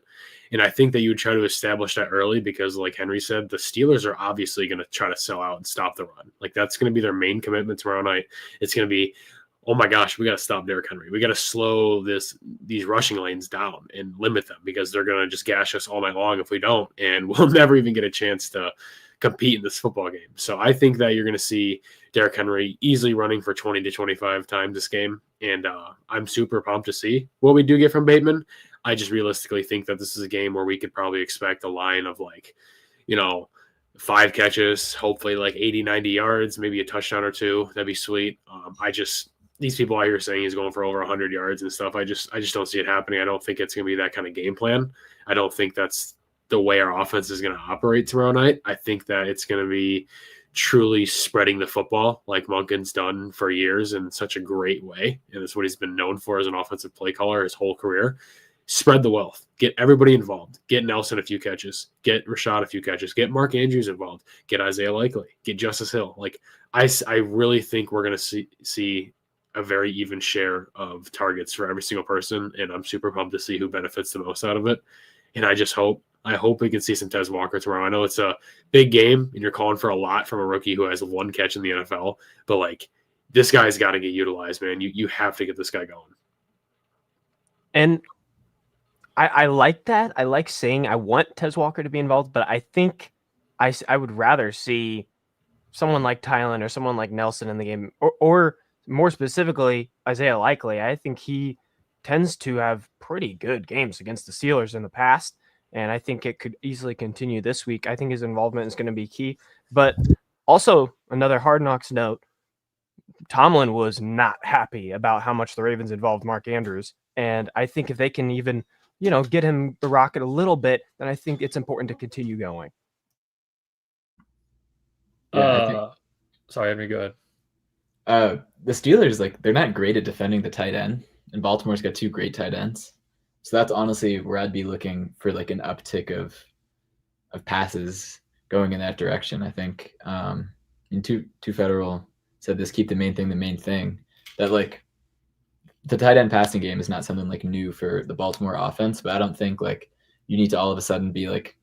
Speaker 3: And I think that you would try to establish that early because, like Henry said, the Steelers are obviously going to try to sell out and stop the run. Like, that's going to be their main commitment tomorrow night. It's going to be, oh my gosh, we got to stop Derrick Henry. We got to slow these rushing lanes down and limit them, because they're going to just gash us all night long if we don't, and we'll never even get a chance to compete in this football game. So I think that you're going to see Derrick Henry easily running for 20 to 25 times this game, and I'm super pumped to see what we do get from Bateman. I just realistically think that this is a game where we could probably expect a line of 5 catches, hopefully like 80, 90 yards, maybe a touchdown or 2. That'd be sweet. These people out here saying he's going for over 100 yards and stuff, I just don't see it happening. I don't think it's going to be that kind of game plan. I don't think that's the way our offense is going to operate tomorrow night. I think that it's going to be truly spreading the football like Monken's done for years in such a great way. And that's what he's been known for as an offensive play caller his whole career. spread the wealth, get everybody involved, get Nelson a few catches, get Rashad a few catches, get Mark Andrews involved, get Isaiah Likely, get Justice Hill. Like I really think we're going to see a very even share of targets for every single person, and I'm super pumped to see who benefits the most out of it. And I hope we can see some Tez Walker tomorrow. I know it's a big game, and you're calling for a lot from a rookie who has one catch in the NFL, but like this guy's got to get utilized, man. You have to get this guy going.
Speaker 2: And I like that. I like saying I want Tez Walker to be involved, but I think I would rather see someone like Tylen or someone like Nelson in the game, or more specifically, Isaiah Likely. I think he tends to have pretty good games against the Steelers in the past, and I think it could easily continue this week. I think his involvement is going to be key. But also, another Hard Knocks note, Tomlin was not happy about how much the Ravens involved Mark Andrews, and I think if they can even get him the rocket a little bit, then I think it's important to continue going.
Speaker 1: Sorry, Henry, go ahead.
Speaker 4: The Steelers, like, they're not great at defending the tight end, and Baltimore's got 2 great tight ends. So that's honestly where I'd be looking for like an uptick of passes going in that direction. I think in two Federal said this, keep the main thing, that like the tight end passing game is not something like new for the Baltimore offense, but I don't think like you need to all of a sudden be like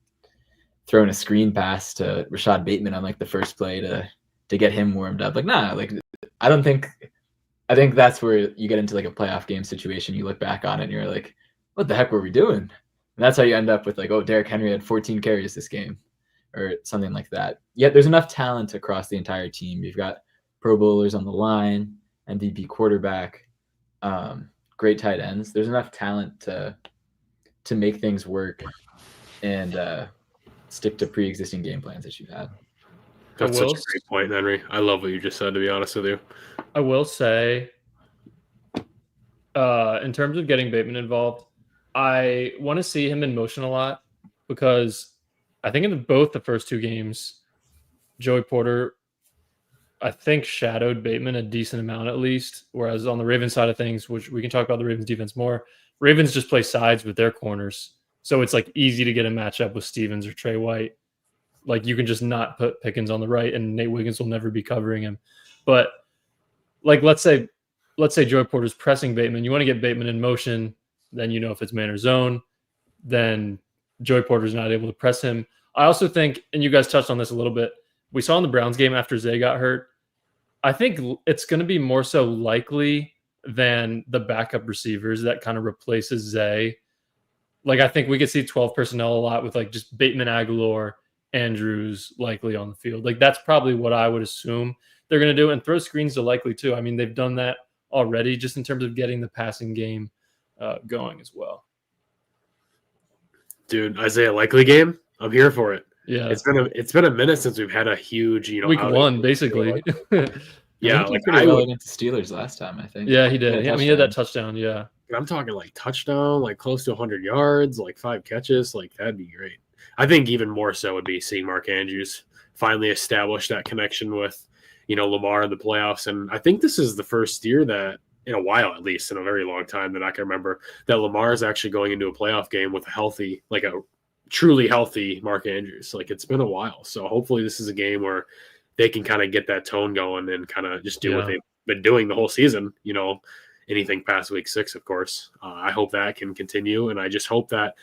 Speaker 4: throwing a screen pass to Rashad Bateman on like the first play to get him warmed up. Like, nah, like I think that's where you get into like a playoff game situation. You look back on it and you're like, what the heck were we doing? And that's how you end up with like, oh, Derrick Henry had 14 carries this game or something like that. Yet there's enough talent across the entire team. You've got Pro Bowlers on the line, MVP quarterback, great tight ends. There's enough talent to make things work and stick to pre-existing game plans that you've had.
Speaker 3: That's such a great point, Henry. I love what you just said, to be honest with you.
Speaker 1: I will say, in terms of getting Bateman involved, I want to see him in motion a lot because I think in both the first 2 games, Joey Porter, I think, shadowed Bateman a decent amount at least, whereas on the Ravens side of things, which we can talk about the Ravens defense more, Ravens just play sides with their corners. So it's like easy to get a matchup with Stevens or Trey White. Like you can just not put Pickens on the right and Nate Wiggins will never be covering him. But like let's say Joey Porter's pressing Bateman. You want to get Bateman in motion, then if it's man or zone, then Joey Porter's not able to press him. I also think, and you guys touched on this a little bit, we saw in the Browns game after Zay got hurt, I think it's going to be more so Likely than the backup receivers that kind of replaces Zay. Like I think we could see 12 personnel a lot with like just Bateman, Aguilar, Andrews, Likely on the field. Like that's probably what I would assume they're going to do, and throw screens to Likely too. I mean, they've done that already just in terms of getting the passing game going as well.
Speaker 3: Dude, Isaiah Likely game, I'm here for it.
Speaker 1: Yeah,
Speaker 3: it's been a minute since we've had a huge
Speaker 1: week 1 basically.
Speaker 3: Yeah,
Speaker 4: like pretty well against the Steelers last time, I think.
Speaker 1: Yeah, he did. Yeah, I mean, he had that touchdown. Yeah,
Speaker 3: I'm talking like touchdown, like close to 100 yards, like 5 catches. Like that'd be great. I think even more so would be seeing Mark Andrews finally establish that connection with, Lamar in the playoffs. And I think this is the first year that, in a while at least, in a very long time that I can remember, that Lamar is actually going into a playoff game with a truly healthy Mark Andrews. Like it's been a while. So hopefully this is a game where they can kind of get that tone going and kind of just do what they've been doing the whole season, anything past week 6, of course. I hope that can continue. And I just hope that,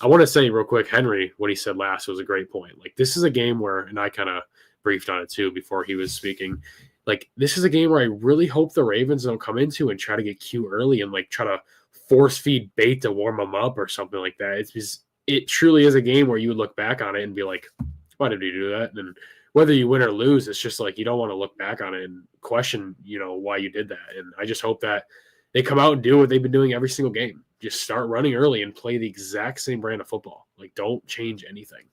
Speaker 3: I want to say real quick, Henry, what he said last was a great point. Like this is a game where, and I kind of briefed on it too before he was speaking, like this is a game where I really hope the Ravens don't come into and try to get cute early and like try to force feed bait to warm them up or something like that. It's just, it truly is a game where you would look back on it and be like, why did we do that? And whether you win or lose, it's just like you don't want to look back on it and question, why you did that. And I just hope that they come out and do what they've been doing every single game. Just start running early and play the exact same brand of football. Like, don't change anything.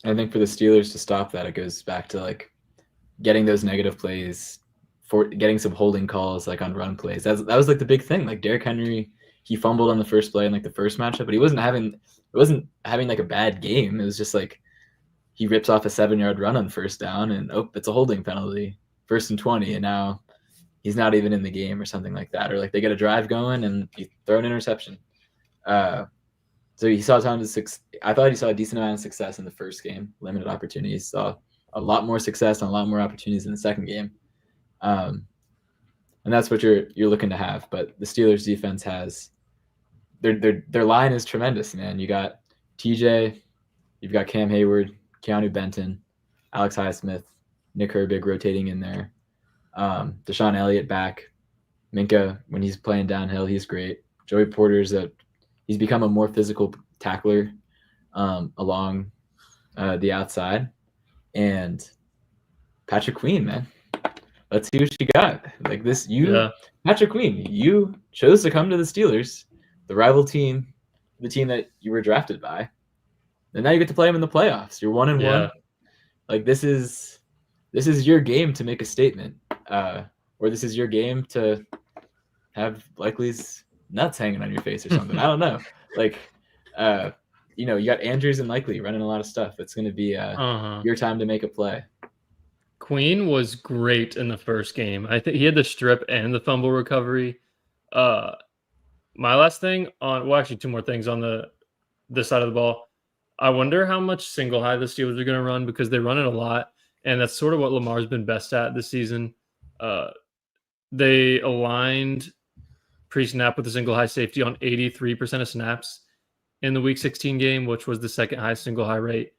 Speaker 4: I think for the Steelers to stop that, it goes back to like getting those negative plays, for getting some holding calls like on run plays. That was like the big thing. Like Derrick Henry, he fumbled on the first play in like the first matchup, but he wasn't having like a bad game. It was just like he rips off a 7-yard run on first down and it's a holding penalty, 1st and 20, and now he's not even in the game or something like that, or like they get a drive going and you throw an interception. So he saw a ton of success. I thought he saw a decent amount of success in the first game, limited opportunities. Saw a lot more success and a lot more opportunities in the second game, and that's what you're looking to have. But the Steelers defense has their line is tremendous, man. You got TJ, you've got Cam Hayward, Keanu Benton, Alex Highsmith, Nick Herbig rotating in there, Deshaun Elliott back, Minka when he's playing downhill, he's great. Joey Porter's he's become a more physical tackler along the outside. And Patrick Queen, man. Let's see what you got. Like this, Patrick Queen, you chose to come to the Steelers, the rival team, the team that you were drafted by. And now you get to play him in the playoffs. You're 1-1. Like this is your game to make a statement. Or this is your game to have Likely's nuts hanging on your face or something. I don't know. Like, you got Andrews and Likely running a lot of stuff. It's going to be your time to make a play.
Speaker 1: Queen was great in the first game. I think he had the strip and the fumble recovery. My last thing actually two more things on this side of the ball. I wonder how much single high the Steelers are going to run because they run it a lot, and that's sort of what Lamar's been best at this season. They aligned pre-snap with the single high safety on 83% of snaps in the Week 16 game, which was the second highest single high rate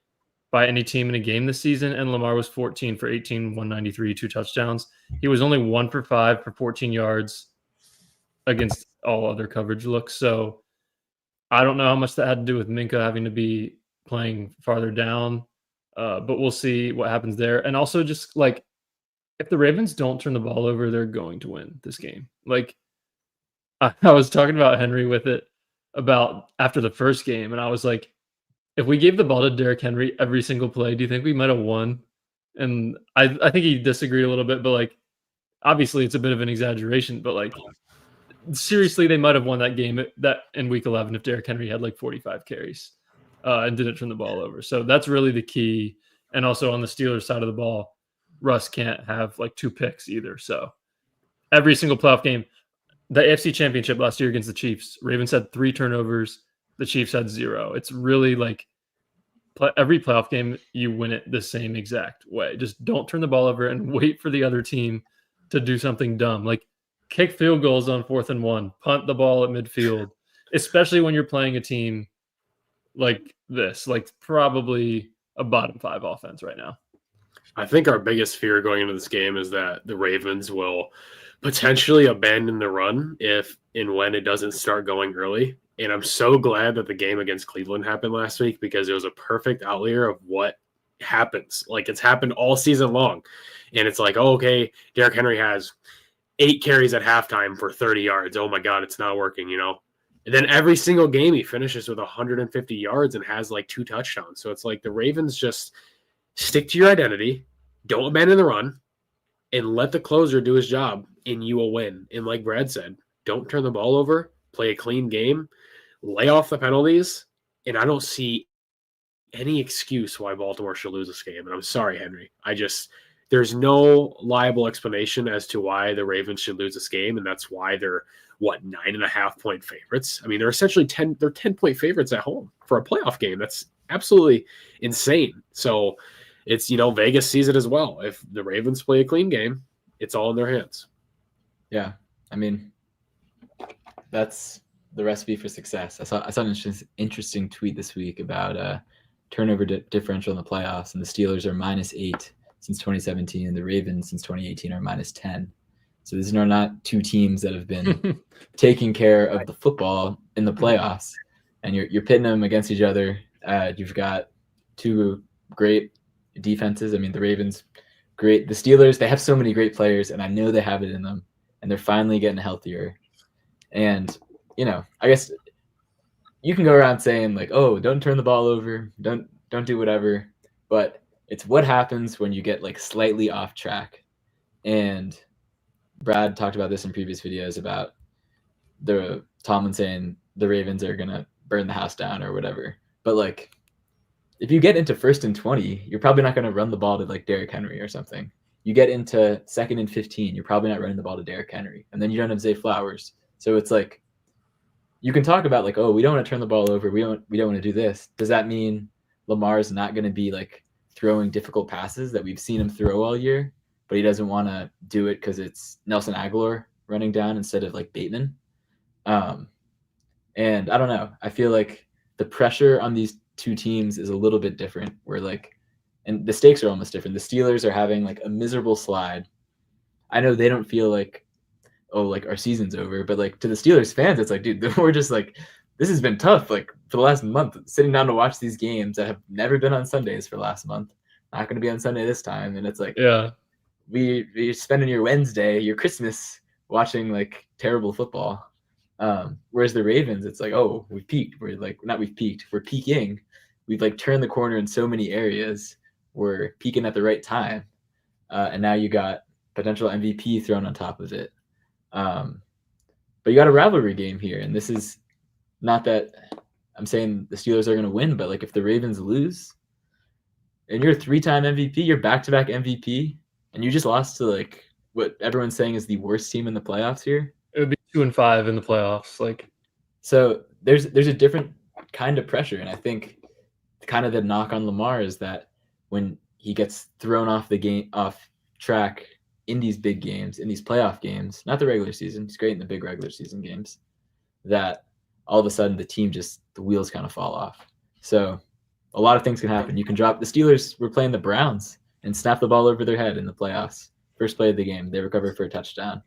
Speaker 1: by any team in a game this season. And Lamar was 14 for 18, 193, 2 touchdowns. He was only 1 for 5 for 14 yards against all other coverage looks. So I don't know how much that had to do with Minka having to be playing farther down, but we'll see what happens there. And also just like, if the Ravens don't turn the ball over, they're going to win this game. Like, I was talking about Henry with it about after the first game, and I was like, if we gave the ball to Derrick Henry every single play, do you think we might have won? And I think he disagreed a little bit, but like, obviously it's a bit of an exaggeration, but like, seriously, they might have won that game in Week 11 if Derrick Henry had like 45 carries and didn't turn the ball over. So that's really the key. And also on the Steelers side of the ball, Russ can't have like 2 picks either. So every single playoff game, the AFC Championship last year against the Chiefs, Ravens had 3 turnovers. The Chiefs had 0. It's really like every playoff game, you win it the same exact way. Just don't turn the ball over and wait for the other team to do something dumb. Like kick field goals on 4th and 1, punt the ball at midfield, especially when you're playing a team like this, like probably a bottom 5 offense right now.
Speaker 3: I think our biggest fear going into this game is that the Ravens will potentially abandon the run if and when it doesn't start going early. And I'm so glad that the game against Cleveland happened last week because it was a perfect outlier of what happens. Like it's happened all season long. And it's like, oh, okay, Derrick Henry has 8 carries at halftime for 30 yards. Oh my God, it's not working, And then every single game he finishes with 150 yards and has like 2 touchdowns. So it's like the Ravens just stick to your identity, don't abandon the run, and let the closer do his job, and you will win. And like Brad said, don't turn the ball over, play a clean game, lay off the penalties, and I don't see any excuse why Baltimore should lose this game. And I'm sorry, Henry. There's no liable explanation as to why the Ravens should lose this game, and that's why they're, 9.5-point favorites? I mean, they're essentially 10-point favorites at home for a playoff game. That's absolutely insane. So it's, Vegas sees it as well. If the Ravens play a clean game, it's all in their hands.
Speaker 4: Yeah. I mean, that's the recipe for success. I saw an interesting tweet this week about turnover differential in the playoffs, and the Steelers are -8 since 2017, and the Ravens since 2018 are -10. So these are not 2 teams that have been taking care of the football in the playoffs, and you're pitting them against each other. You've got 2 great defenses. I mean, the Ravens, great. The Steelers, they have so many great players, and I know they have it in them, and they're finally getting healthier. And, I guess you can go around saying like, oh, don't turn the ball over, don't do whatever, but it's what happens when you get like slightly off track. And Brad talked about this in previous videos about Tomlin saying the Ravens are going to burn the house down or whatever. But like, if you get into 1st and 20, you're probably not going to run the ball to like Derrick Henry or something. you get into 2nd and 15, you're probably not running the ball to Derrick Henry, and then you don't have Zay Flowers. So it's like you can talk about like, oh, we don't want to turn the ball over, we don't want to do this. Does that mean Lamar's not going to be like throwing difficult passes that we've seen him throw all year, but he doesn't want to do it because it's Nelson Aguilar running down instead of like Bateman? And I don't know. I feel like the pressure on these two teams is a little bit different. Where like, and the stakes are almost different. The Steelers are having like a miserable slide. I know they don't feel like, oh, like our season's over, but like to the Steelers fans, it's like, dude, we're just like, this has been tough. Like for the last month, sitting down to watch these games that have never been on Sundays for last month, not going to be on Sunday this time, and it's like,
Speaker 1: Yeah.
Speaker 4: You're spending your Wednesday, your Christmas watching like terrible football. Whereas the Ravens, it's like, oh, we've peaked. We're like, not we've peaked. We're peaking. We've like turned the corner in so many areas. We're peaking at the right time. And now you got potential MVP thrown on top of it. But you got a rivalry game here. And this is not that I'm saying the Steelers are going to win, but like if the Ravens lose and you're a 3-time MVP, you're back-to-back MVP, and you just lost to like what everyone's saying is the worst team in the playoffs here.
Speaker 1: It would be 2-5 in the playoffs. Like,
Speaker 4: so there's a different kind of pressure, and I think kind of the knock on Lamar is that when he gets thrown off track in these big games, in these playoff games, not the regular season, he's great in the big regular season games, that all of a sudden the wheels kind of fall off. So a lot of things can happen. You can drop the Steelers were playing the Browns and snap the ball over their head in the playoffs. First play of the game, they recovered for a touchdown.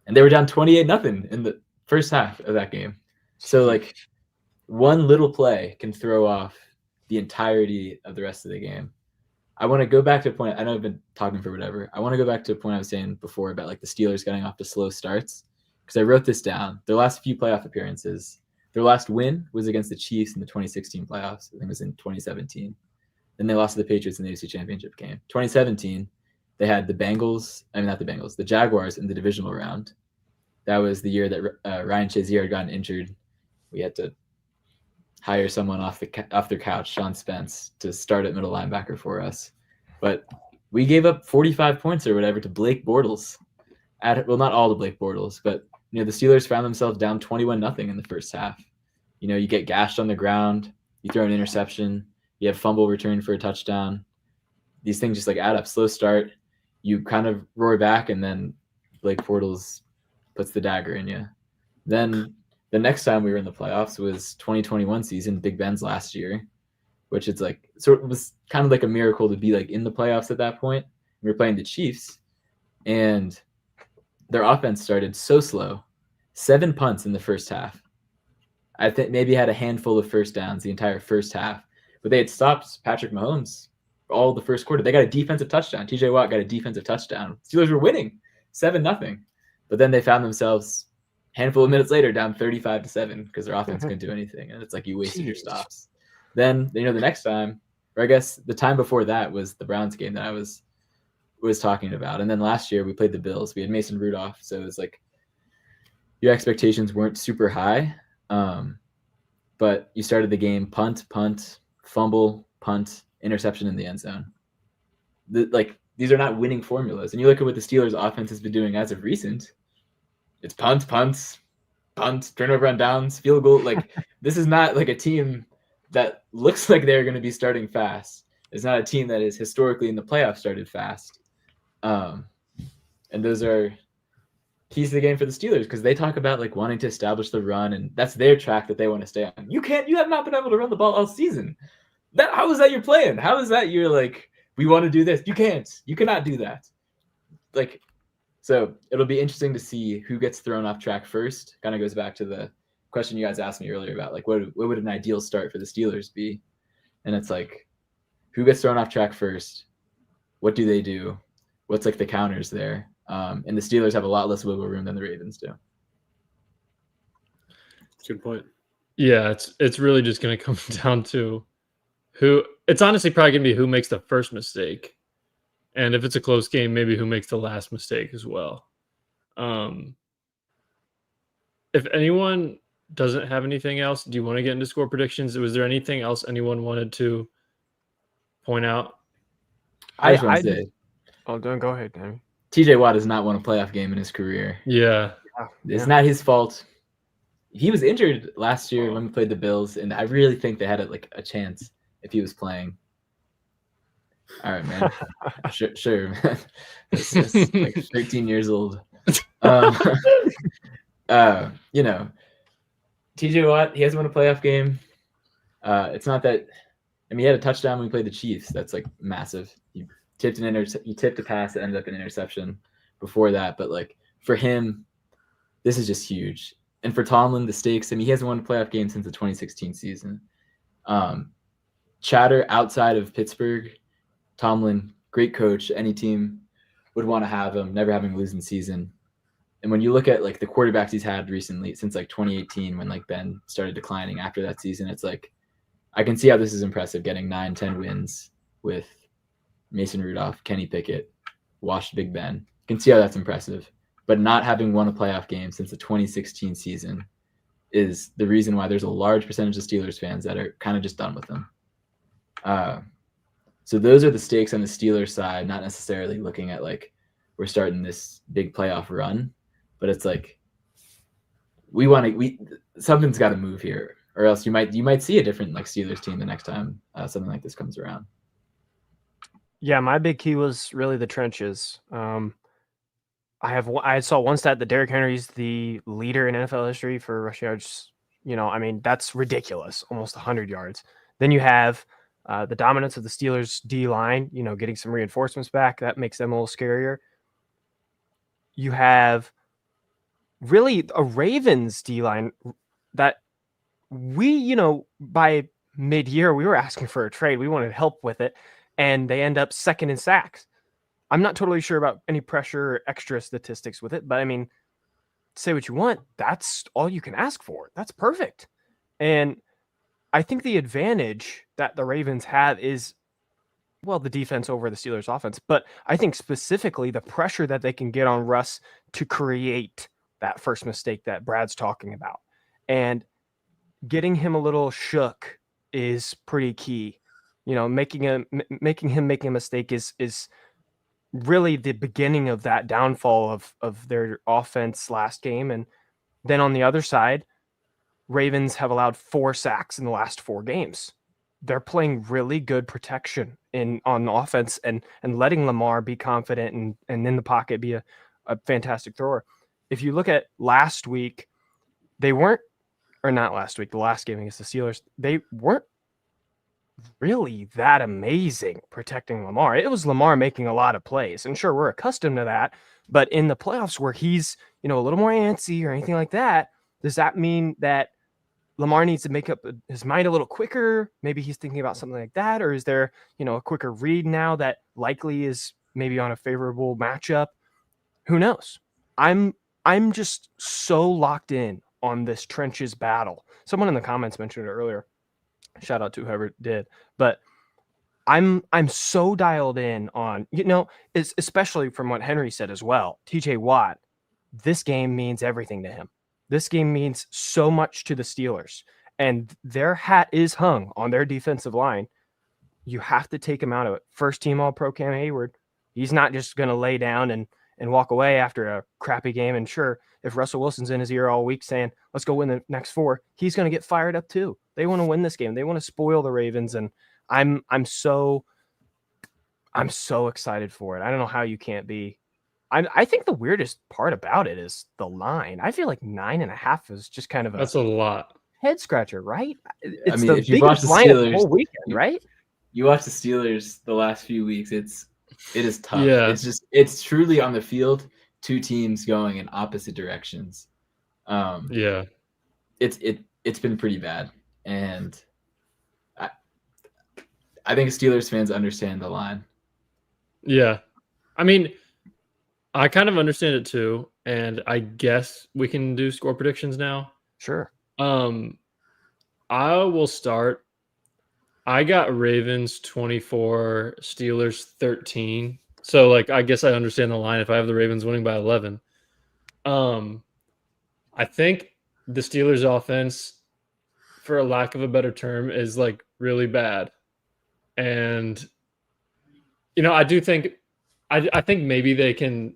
Speaker 4: And they were down 28-0 in the first half of that game. So like one little play can throw off the entirety of the rest of the game. I want to go back to a point. I know I've been talking for whatever. I want to go back to a point I was saying before about like the Steelers getting off to slow starts, because I wrote this down. Their last few playoff appearances, their last win was against the Chiefs in the 2016 playoffs. I think it was in 2017. Then they lost to the Patriots in the AFC Championship game. 2017, they had the Jaguars in the divisional round. That was the year that Ryan Shazier had gotten injured. We had to hire someone off their couch, Sean Spence, to start at middle linebacker for us. But we gave up 45 points or whatever to Blake Bortles. Not all to Blake Bortles, but the Steelers found themselves down 21-0 in the first half. You get gashed on the ground, you throw an interception, you have fumble return for a touchdown. These things just like add up. Slow start, you kind of roar back, and then Blake Bortles puts the dagger in you. Then the next time we were in the playoffs was 2021 season, Big Ben's last year, which it's like sort of was kind of like a miracle to be like in the playoffs at that point. We were playing the Chiefs, and their offense started so slow. 7 punts in the first half. I think maybe had a handful of first downs the entire first half, but they had stopped Patrick Mahomes all the first quarter. They got a defensive touchdown. TJ Watt got a defensive touchdown. Steelers were winning 7-0, but then they found themselves a handful of minutes later down 35-7 because their offense couldn't do anything, and it's like you wasted your stops. Then the next time, or I guess the time before that was the Browns game that I was talking about, and then last year we played the Bills. We had Mason Rudolph, so it's like your expectations weren't super high, but you started the game punt, fumble, punt, interception in the end zone. These are not winning formulas. And you look at what the Steelers offense has been doing as of recent. It's punt, turnover on downs, field goal. Like this is not like a team that looks like they're going to be starting fast. It's not a team that is historically in the playoffs started fast. And those are keys to the game for the Steelers because they talk about like wanting to establish the run, and that's their track that they want to stay on. You have not been able to run the ball all season. How is that your plan? How is that you're like, we want to do this? You cannot do that. Like, so it'll be interesting to see who gets thrown off track first. Kind of goes back to the question you guys asked me earlier about like what would an ideal start for the Steelers be? And it's like, who gets thrown off track first? What do they do? What's like the counters there? And the Steelers have a lot less wiggle room than the Ravens do.
Speaker 3: Good point.
Speaker 1: Yeah, it's really just going to come down to who. It's honestly probably going to be who makes the first mistake, and if it's a close game, maybe who makes the last mistake as well. If anyone doesn't have anything else, do you want to get into score predictions? Was there anything else anyone wanted to point out?
Speaker 2: Oh, don't go ahead, Henry.
Speaker 4: TJ Watt has not won a playoff game in his career.
Speaker 1: Yeah.
Speaker 4: It's not his fault. He was injured last year when we played the Bills, and I really think they had a chance if he was playing. All right, man. Sure, man. It's like 13 years old. You know, TJ Watt, he hasn't won a playoff game. It's not that. I mean, he had a touchdown when we played the Chiefs. That's like massive. He tipped a pass that ended up an interception before that. But like for him, this is just huge. And for Tomlin, the stakes. I mean, he hasn't won a playoff game since the 2016 season. Chatter outside of Pittsburgh, Tomlin, great coach. Any team would want to have him. Never having a losing season. And when you look at like the quarterbacks he's had recently, since like 2018, when like Ben started declining after that season, it's like I can see how this is impressive. Getting 9-10 wins with Mason Rudolph, Kenny Pickett, washed Big Ben. You can see how that's impressive. But not having won a playoff game since the 2016 season is the reason why there's a large percentage of Steelers fans that are kind of just done with them. So those are the stakes on the Steelers side, not necessarily looking at like we're starting this big playoff run, but it's like something's got to move here, or else you might see a different like Steelers team the next time something like this comes around.
Speaker 2: Yeah, my big key was really the trenches. I saw one stat that Derrick Henry's the leader in NFL history for rush yards. I mean, that's ridiculous, almost 100 yards. Then you have the dominance of the Steelers D line, getting some reinforcements back. That makes them a little scarier. You have really a Ravens D line that we, by mid-year, we were asking for a trade. We wanted help with it, and they end up second in sacks. I'm not totally sure about any pressure or extra statistics with it, but I mean, say what you want. That's all you can ask for. That's perfect. And I think the advantage that the Ravens have is, well, the defense over the Steelers offense, but I think specifically the pressure that they can get on Russ to create that first mistake that Brad's talking about. And getting him a little shook is pretty key. Making him make a mistake is really the beginning of that downfall of their offense last game. And then on the other side, Ravens have allowed 4 sacks in the last 4 games. They're playing really good protection on offense and letting Lamar be confident and in the pocket be a fantastic thrower. If you look at last week, the last game against the Steelers, they weren't really that amazing protecting Lamar. It was Lamar making a lot of plays. And sure, we're accustomed to that. But in the playoffs where he's, a little more antsy or anything like that, does that mean that Lamar needs to make up his mind a little quicker? Maybe he's thinking about something like that. Or is there, a quicker read now that likely is maybe on a favorable matchup? Who knows? I'm just so locked in on this trenches battle. Someone in the comments mentioned it earlier. Shout out to whoever did. But I'm so dialed in on, especially from what Henry said as well. TJ Watt, this game means everything to him. This game means so much to the Steelers. And their hat is hung on their defensive line. You have to take him out of it. First team All-Pro Cam Hayward. He's not just going to lay down and walk away after a crappy game. And sure, if Russell Wilson's in his ear all week saying, let's go win the next 4, he's going to get fired up too. They want to win this game. They want to spoil the Ravens. And I'm so excited for it. I don't know how you can't be. I think the weirdest part about it is the line. I feel like 9.5 is just kind of
Speaker 1: That's a lot.
Speaker 2: head scratcher, right? It's
Speaker 4: mean,
Speaker 2: the
Speaker 4: if you watch
Speaker 2: biggest
Speaker 4: the
Speaker 2: line of the
Speaker 4: Steelers,
Speaker 2: whole weekend, right?
Speaker 4: You watch the Steelers the last few weeks, it is tough.
Speaker 1: Yeah.
Speaker 4: It's truly on the field, 2 teams going in opposite directions.
Speaker 1: Yeah.
Speaker 4: It's been pretty bad. And I think Steelers fans understand the line.
Speaker 1: Yeah. I mean, I kind of understand it too. And I guess we can do score predictions now.
Speaker 2: Sure.
Speaker 1: I will start. I got Ravens 24, Steelers 13. So I guess I understand the line if I have the Ravens winning by 11. I think the Steelers offense, for a lack of a better term, is really bad. And I do think I think maybe they can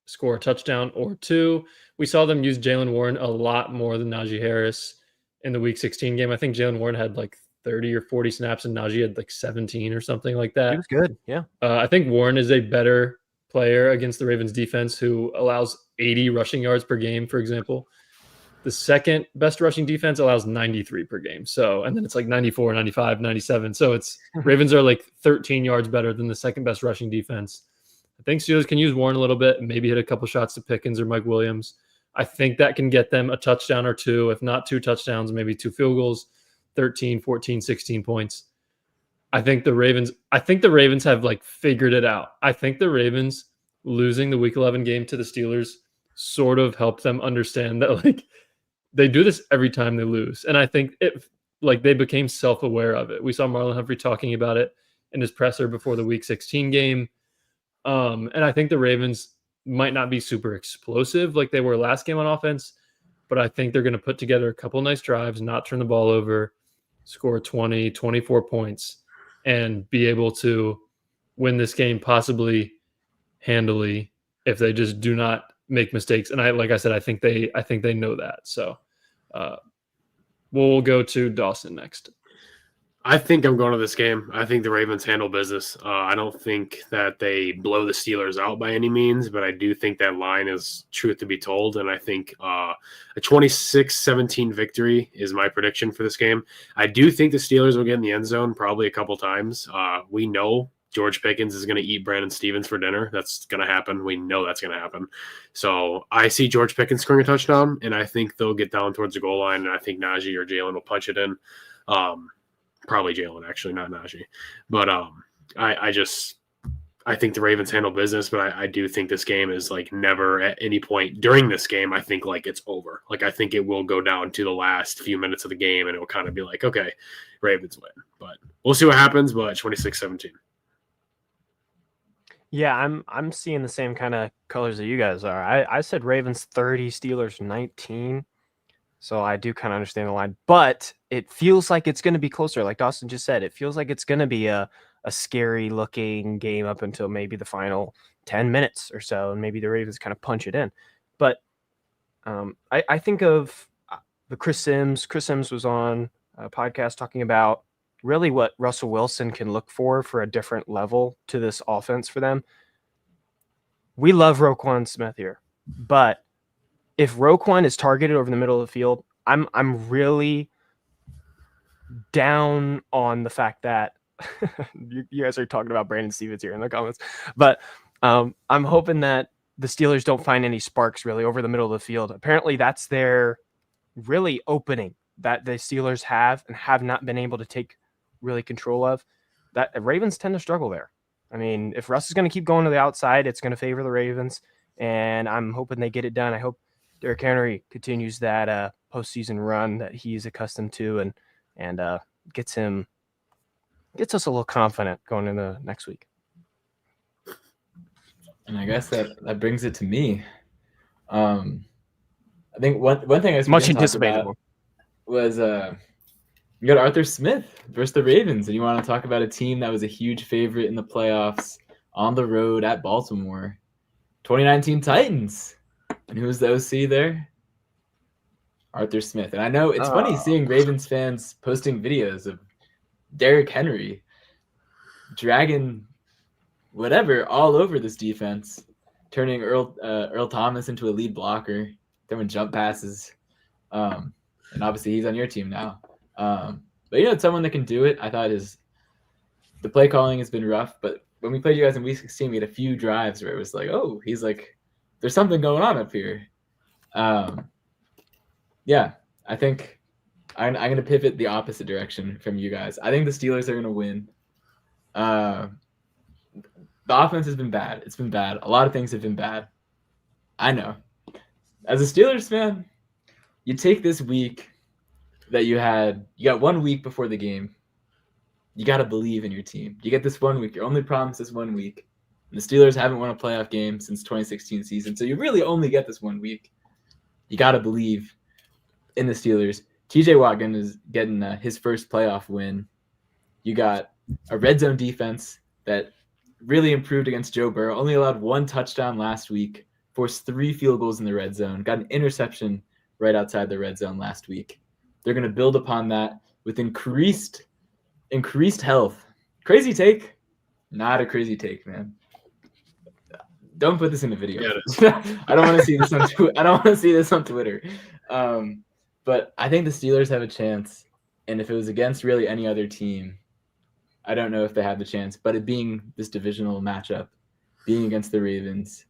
Speaker 1: score a touchdown or two. We saw them use Jalen Warren a lot more than Najee Harris in the Week 16 game. I think Jalen Warren had like 30 or 40 snaps, and Najee had like 17 or something like that.
Speaker 2: He was good, yeah.
Speaker 1: I think Warren is a better player against the Ravens defense, who allows 80 rushing yards per game, for example. The second best rushing defense allows 93 per game. So, and then it's like 94, 95, 97. So it's Ravens are like 13 yards better than the second best rushing defense. I think Steelers can use Warren a little bit and maybe hit a couple shots to Pickens or Mike Williams. I think that can get them a touchdown or two, if not 2 touchdowns, maybe 2 field goals, 13, 14, 16 points. I think the Ravens have like figured it out. I think the Ravens losing the Week 11 game to the Steelers sort of helped them understand that like they do this every time they lose. And I think they became self-aware of it. We saw Marlon Humphrey talking about it in his presser before the Week 16 game. And I think the Ravens might not be super explosive like they were last game on offense, but I think they're going to put together a couple nice drives, not turn the ball over, score 20, 24 points, and be able to win this game possibly handily if they just do not make mistakes. And like I said, I think they know that. So we'll go to Dawson next.
Speaker 3: I think I'm going to this game. I think the Ravens handle business. I don't think that they blow the Steelers out by any means, but I do think that line is truth to be told. And I think a 26-17 victory is my prediction for this game. I do think the Steelers will get in the end zone probably a couple times. We know George Pickens is going to eat Brandon Stevens for dinner. That's going to happen. We know that's going to happen. So I see George Pickens scoring a touchdown, and I think they'll get down towards the goal line, and I think Najee or Jalen will punch it in. Probably Jalen, actually, not Najee. But I think the Ravens handle business, but I do think this game is like never at any point during this game, I think like it's over. Like I think it will go down to the last few minutes of the game, and it will kind of be like, okay, Ravens win. But we'll see what happens, but 26-17.
Speaker 2: Yeah, I'm seeing the same kind of colors that you guys are. I said Ravens 30, Steelers 19. So I do kind of understand the line, but it feels like it's going to be closer. Like Dawson just said, it feels like it's going to be a scary looking game up until maybe the final 10 minutes or so. And maybe the Ravens kind of punch it in. But I think of the Chris Sims. Chris Sims was on a podcast talking about really what Russell Wilson can look for a different level to this offense for them. We love Roquan Smith here, but if Roquan is targeted over the middle of the field, I'm really down on the fact that you guys are talking about Brandon Stevens here in the comments, but I'm hoping that the Steelers don't find any sparks really over the middle of the field. Apparently that's their really opening that the Steelers have and have not been able to take really control of. That Ravens tend to struggle there. I mean, if Russ is going to keep going to the outside, it's going to favor the Ravens, and I'm hoping they get it done. I hope Derrick Henry continues that postseason run that he's accustomed to, and gets us a little confident going into next week.
Speaker 4: And I guess that brings it to me. I think one thing I was
Speaker 2: much anticipated
Speaker 4: was you got Arthur Smith versus the Ravens, and you want to talk about a team that was a huge favorite in the playoffs on the road at Baltimore. 2019 Titans. And who's the OC there? Arthur Smith. And I know it's funny seeing Ravens fans posting videos of Derrick Henry dragging whatever all over this defense, turning Earl Thomas into a lead blocker, throwing jump passes. And obviously he's on your team now. But it's someone that can do it. I thought the play calling has been rough, but when we played you guys in Week 16, we had a few drives where it was like, oh, he's like, there's something going on up here. Yeah, I think I'm going to pivot the opposite direction from you guys. I think the Steelers are going to win. The offense has been bad. It's been bad. A lot of things have been bad. I know. As a Steelers fan, you take this week that you got 1 week before the game. You got to believe in your team. You get this 1 week. You're only promised this 1 week. And the Steelers haven't won a playoff game since 2016 season. So you really only get this 1 week. You got to believe in the Steelers. TJ Watt is getting his first playoff win. You got a red zone defense that really improved against Joe Burrow. Only allowed 1 touchdown last week. Forced 3 field goals in the red zone. Got an interception right outside the red zone last week. They're going to build upon that with increased health. Crazy take? Not a crazy take, man. Don't put this in a video. I don't want to see this on I don't want to see this on Twitter. But I think the Steelers have a chance, and if it was against really any other team, I don't know if they have the chance. But it being this divisional matchup, being against the Ravens,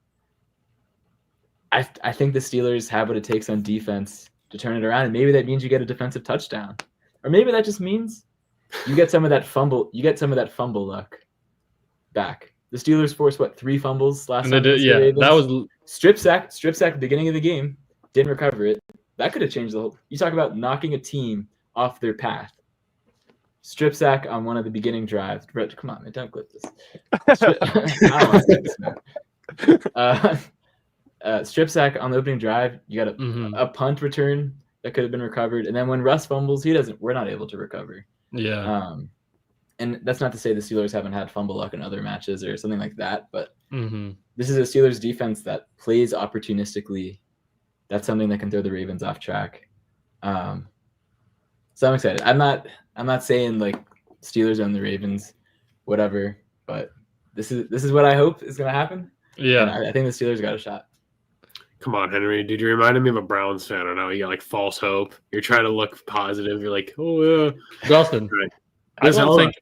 Speaker 4: I think the Steelers have what it takes on defense to turn it around, and maybe that means you get a defensive touchdown, or maybe that just means you get some of that fumble. You get some of that fumble luck back. The Steelers forced 3 fumbles last time?
Speaker 1: Yeah, that was
Speaker 4: strip sack at the beginning of the game. Didn't recover it. That could have changed the whole. You talk about knocking a team off their path. Strip sack on one of the beginning drives. Brett, come on, man, don't clip this. I don't want to say this, man. Strip sack on the opening drive. You got a punt return that could have been recovered, and then when Russ fumbles, we're not able to recover.
Speaker 1: Yeah.
Speaker 4: And that's not to say the Steelers haven't had fumble luck in other matches or something like that, but this is a Steelers defense that plays opportunistically. That's something that can throw the Ravens off track. So I'm excited. I'm not saying like Steelers own the Ravens, whatever, but this is what I hope is going to happen.
Speaker 1: Yeah,
Speaker 4: and I think the Steelers got a shot.
Speaker 3: Come on, Henry. Did you remind me of a Browns fan? I know you got like false hope. You're trying to look positive. You're like, oh yeah,
Speaker 1: Dawson.
Speaker 3: Right.
Speaker 1: I don't think.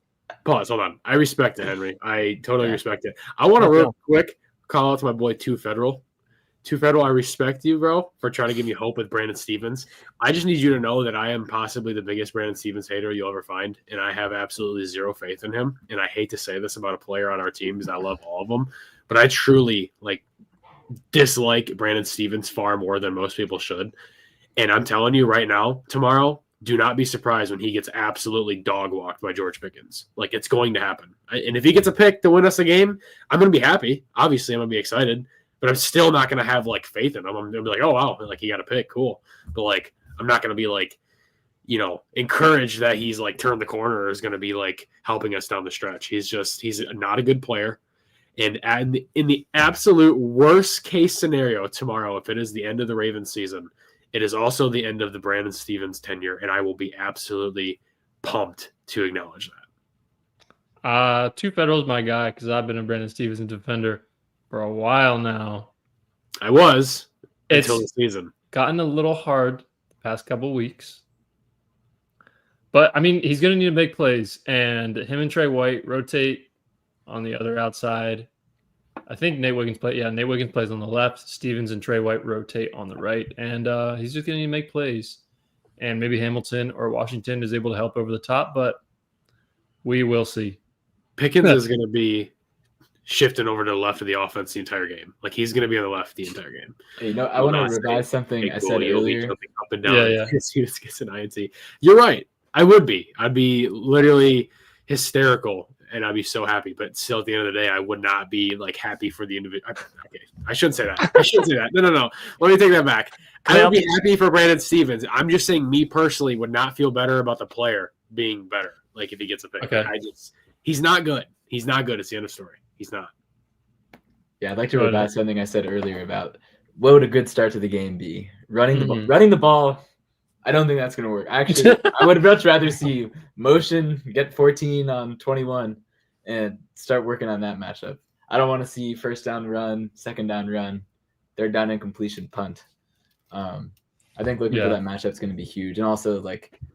Speaker 3: Pause. Hold on. I respect it, Henry. I totally respect it. I want to real quick call out to my boy 2 Federal. 2 Federal, I respect you, bro, for trying to give me hope with Brandon Stevens. I just need you to know that I am possibly the biggest Brandon Stevens hater you'll ever find, and I have absolutely zero faith in him. And I hate to say this about a player on our team because I love all of them, but I truly dislike Brandon Stevens far more than most people should. And I'm telling you right now, tomorrow, do not be surprised when he gets absolutely dog walked by George Pickens. It's going to happen. And if he gets a pick to win us a game, I'm going to be happy. Obviously, I'm going to be excited, but I'm still not going to have faith in him. I'm going to be like, oh, wow, he got a pick. Cool. But I'm not going to be encouraged that he's turned the corner or is going to be helping us down the stretch. He's not a good player. And in the absolute worst case scenario tomorrow, if it is the end of the Ravens season, it is also the end of the Brandon Stevens tenure, and I will be absolutely pumped to acknowledge that.
Speaker 1: 2 Federal's my guy because I've been a Brandon Stevens defender for a while now.
Speaker 3: I was until the season.
Speaker 1: Gotten a little hard the past couple of weeks. But, I mean, he's going to need to make plays, and him and Trey White rotate on the other outside. I think Nate Wiggins plays on the left. Stevens and Trey White rotate on the right. And he's just going to need to make plays. And maybe Hamilton or Washington is able to help over the top, but we will see.
Speaker 3: Pickens is going to be shifting over to the left of the offense the entire game. He's going to be on the left the entire game.
Speaker 4: Hey, I want to revise something I said earlier.
Speaker 3: Up and down. Yeah. He gets an INT. You're right. I would be. I'd be literally hysterical. And I'd be so happy, but still, at the end of the day, I would not be happy for the individual. Okay, I shouldn't say that. No. Let me take that back. I would be happy for Brandon Stevens. I'm just saying, me personally would not feel better about the player being better. If he gets a pick,
Speaker 1: okay.
Speaker 3: He's not good. He's not good. It's the end of the story. He's not.
Speaker 4: Yeah, I'd like to revise something I said earlier about what would a good start to the game be. Running the ball. I don't think that's going to work. Actually, I would much rather see motion, get 14 on 21, and start working on that matchup. I don't want to see first down run, second down run, third down incompletion punt. I think looking for that matchup is going to be huge. And also,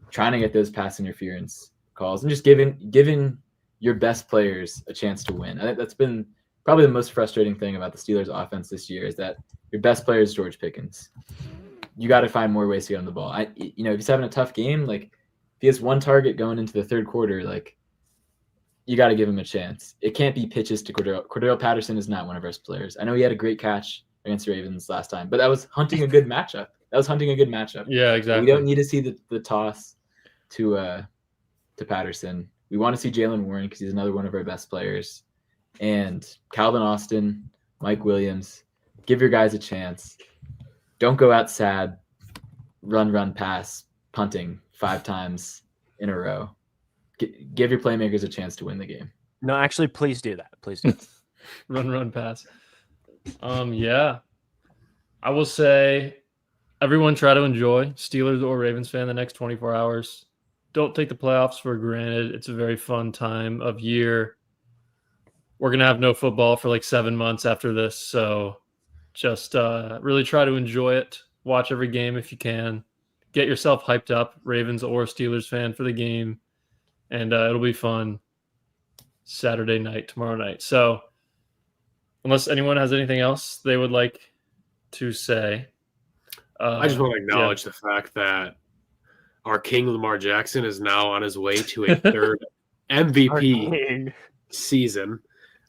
Speaker 4: trying to get those pass interference calls and just giving your best players a chance to win. I think that's been probably the most frustrating thing about the Steelers offense this year is that your best player is George Pickens. You got to find more ways to get on the ball. If he's having a tough game, if he has one target going into the third quarter, you got to give him a chance. It can't be pitches to Cordero. Cordero Patterson is not one of our players. I know he had a great catch against the Ravens last time, but that was hunting a good matchup.
Speaker 1: Yeah, exactly.
Speaker 4: We don't need to see the toss to Patterson. We want to see Jalen Warren because he's another one of our best players. And Calvin Austin, Mike Williams, give your guys a chance. Don't go out sad, run, pass, punting 5 times in a row. Give your playmakers a chance to win the game.
Speaker 2: No, actually, please do that. Please do.
Speaker 1: Run, pass. Yeah. I will say everyone try to enjoy, Steelers or Ravens fan, the next 24 hours. Don't take the playoffs for granted. It's a very fun time of year. We're going to have no football for like 7 months after this, so just really try to enjoy it. Watch every game if you can. Get yourself hyped up, Ravens or Steelers fan, for the game, and it'll be fun Saturday night, tomorrow night. So unless anyone has anything else they would like to say.
Speaker 3: I just want to acknowledge the fact that our king Lamar Jackson is now on his way to a third MVP season.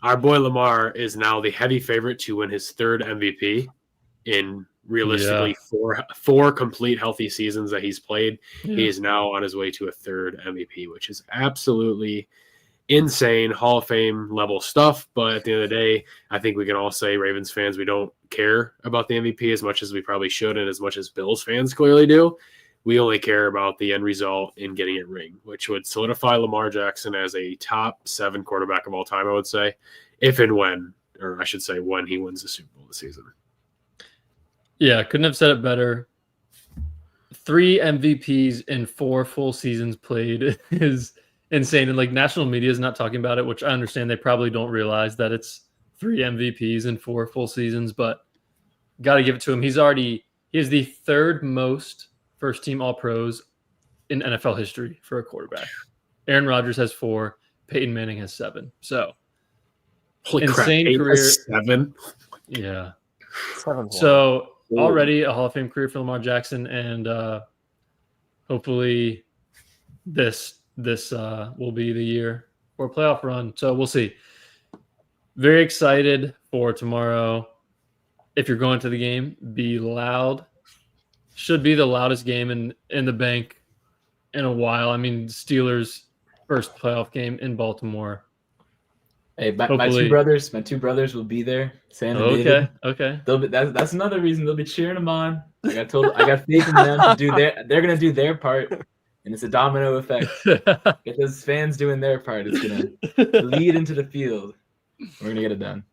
Speaker 3: Our boy Lamar is now the heavy favorite to win his third MVP in realistically four complete healthy seasons that he's played. Yeah. He is now on his way to a third MVP, which is absolutely insane, Hall of Fame level stuff. But at the end of the day, I think we can all say, Ravens fans, we don't care about the MVP as much as we probably should, and as much as Bills fans clearly do. We only care about the end result in getting it ring, which would solidify Lamar Jackson as a top 7 quarterback of all time, I would say, if and when, or I should say when he wins the Super Bowl this season.
Speaker 1: Yeah, couldn't have said it better. 3 MVPs in 4 full seasons played is insane. And like national media is not talking about it, which I understand they probably don't realize that it's 3 MVPs in 4 full seasons, but got to give it to him. He is the 3rd most first-team All-Pros in NFL history for a quarterback. Aaron Rodgers has 4. Peyton Manning has 7. So,
Speaker 3: holy
Speaker 1: insane
Speaker 3: crap,
Speaker 1: career.
Speaker 3: 7?
Speaker 1: Yeah.
Speaker 2: 7.
Speaker 1: So, already a Hall of Fame career for Lamar Jackson, and hopefully this will be the year for a playoff run. So, we'll see. Very excited for tomorrow. If you're going to the game, be loud. Should be the loudest game in the bank in a while. I mean, Steelers' first playoff game in Baltimore.
Speaker 4: Hey, my two brothers will be there. Sam and David.
Speaker 1: Okay.
Speaker 4: That's another reason they'll be cheering them on. I got faith in them to do they're gonna do their part, and it's a domino effect. Get those fans doing their part. It's gonna lead into the field. We're gonna get it done.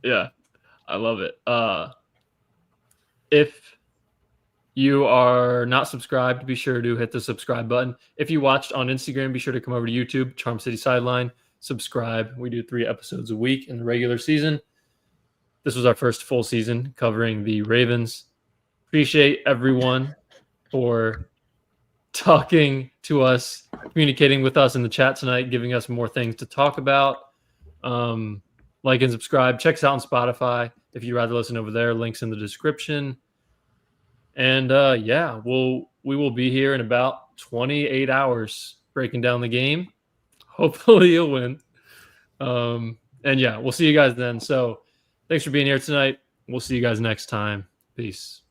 Speaker 1: Yeah, I love it. If you are not subscribed, be sure to hit the subscribe button. If you watched on Instagram, be sure to come over to YouTube, Charm City Sideline, subscribe. We do 3 episodes a week in the regular season. This was our first full season covering the Ravens. Appreciate everyone for talking to us, communicating with us in the chat tonight, giving us more things to talk about. Like and subscribe. Check us out on Spotify if you'd rather listen over there. Links in the description. And we will be here in about 28 hours breaking down the game. Hopefully you'll win. We'll see you guys then. So thanks for being here tonight. We'll see you guys next time. Peace.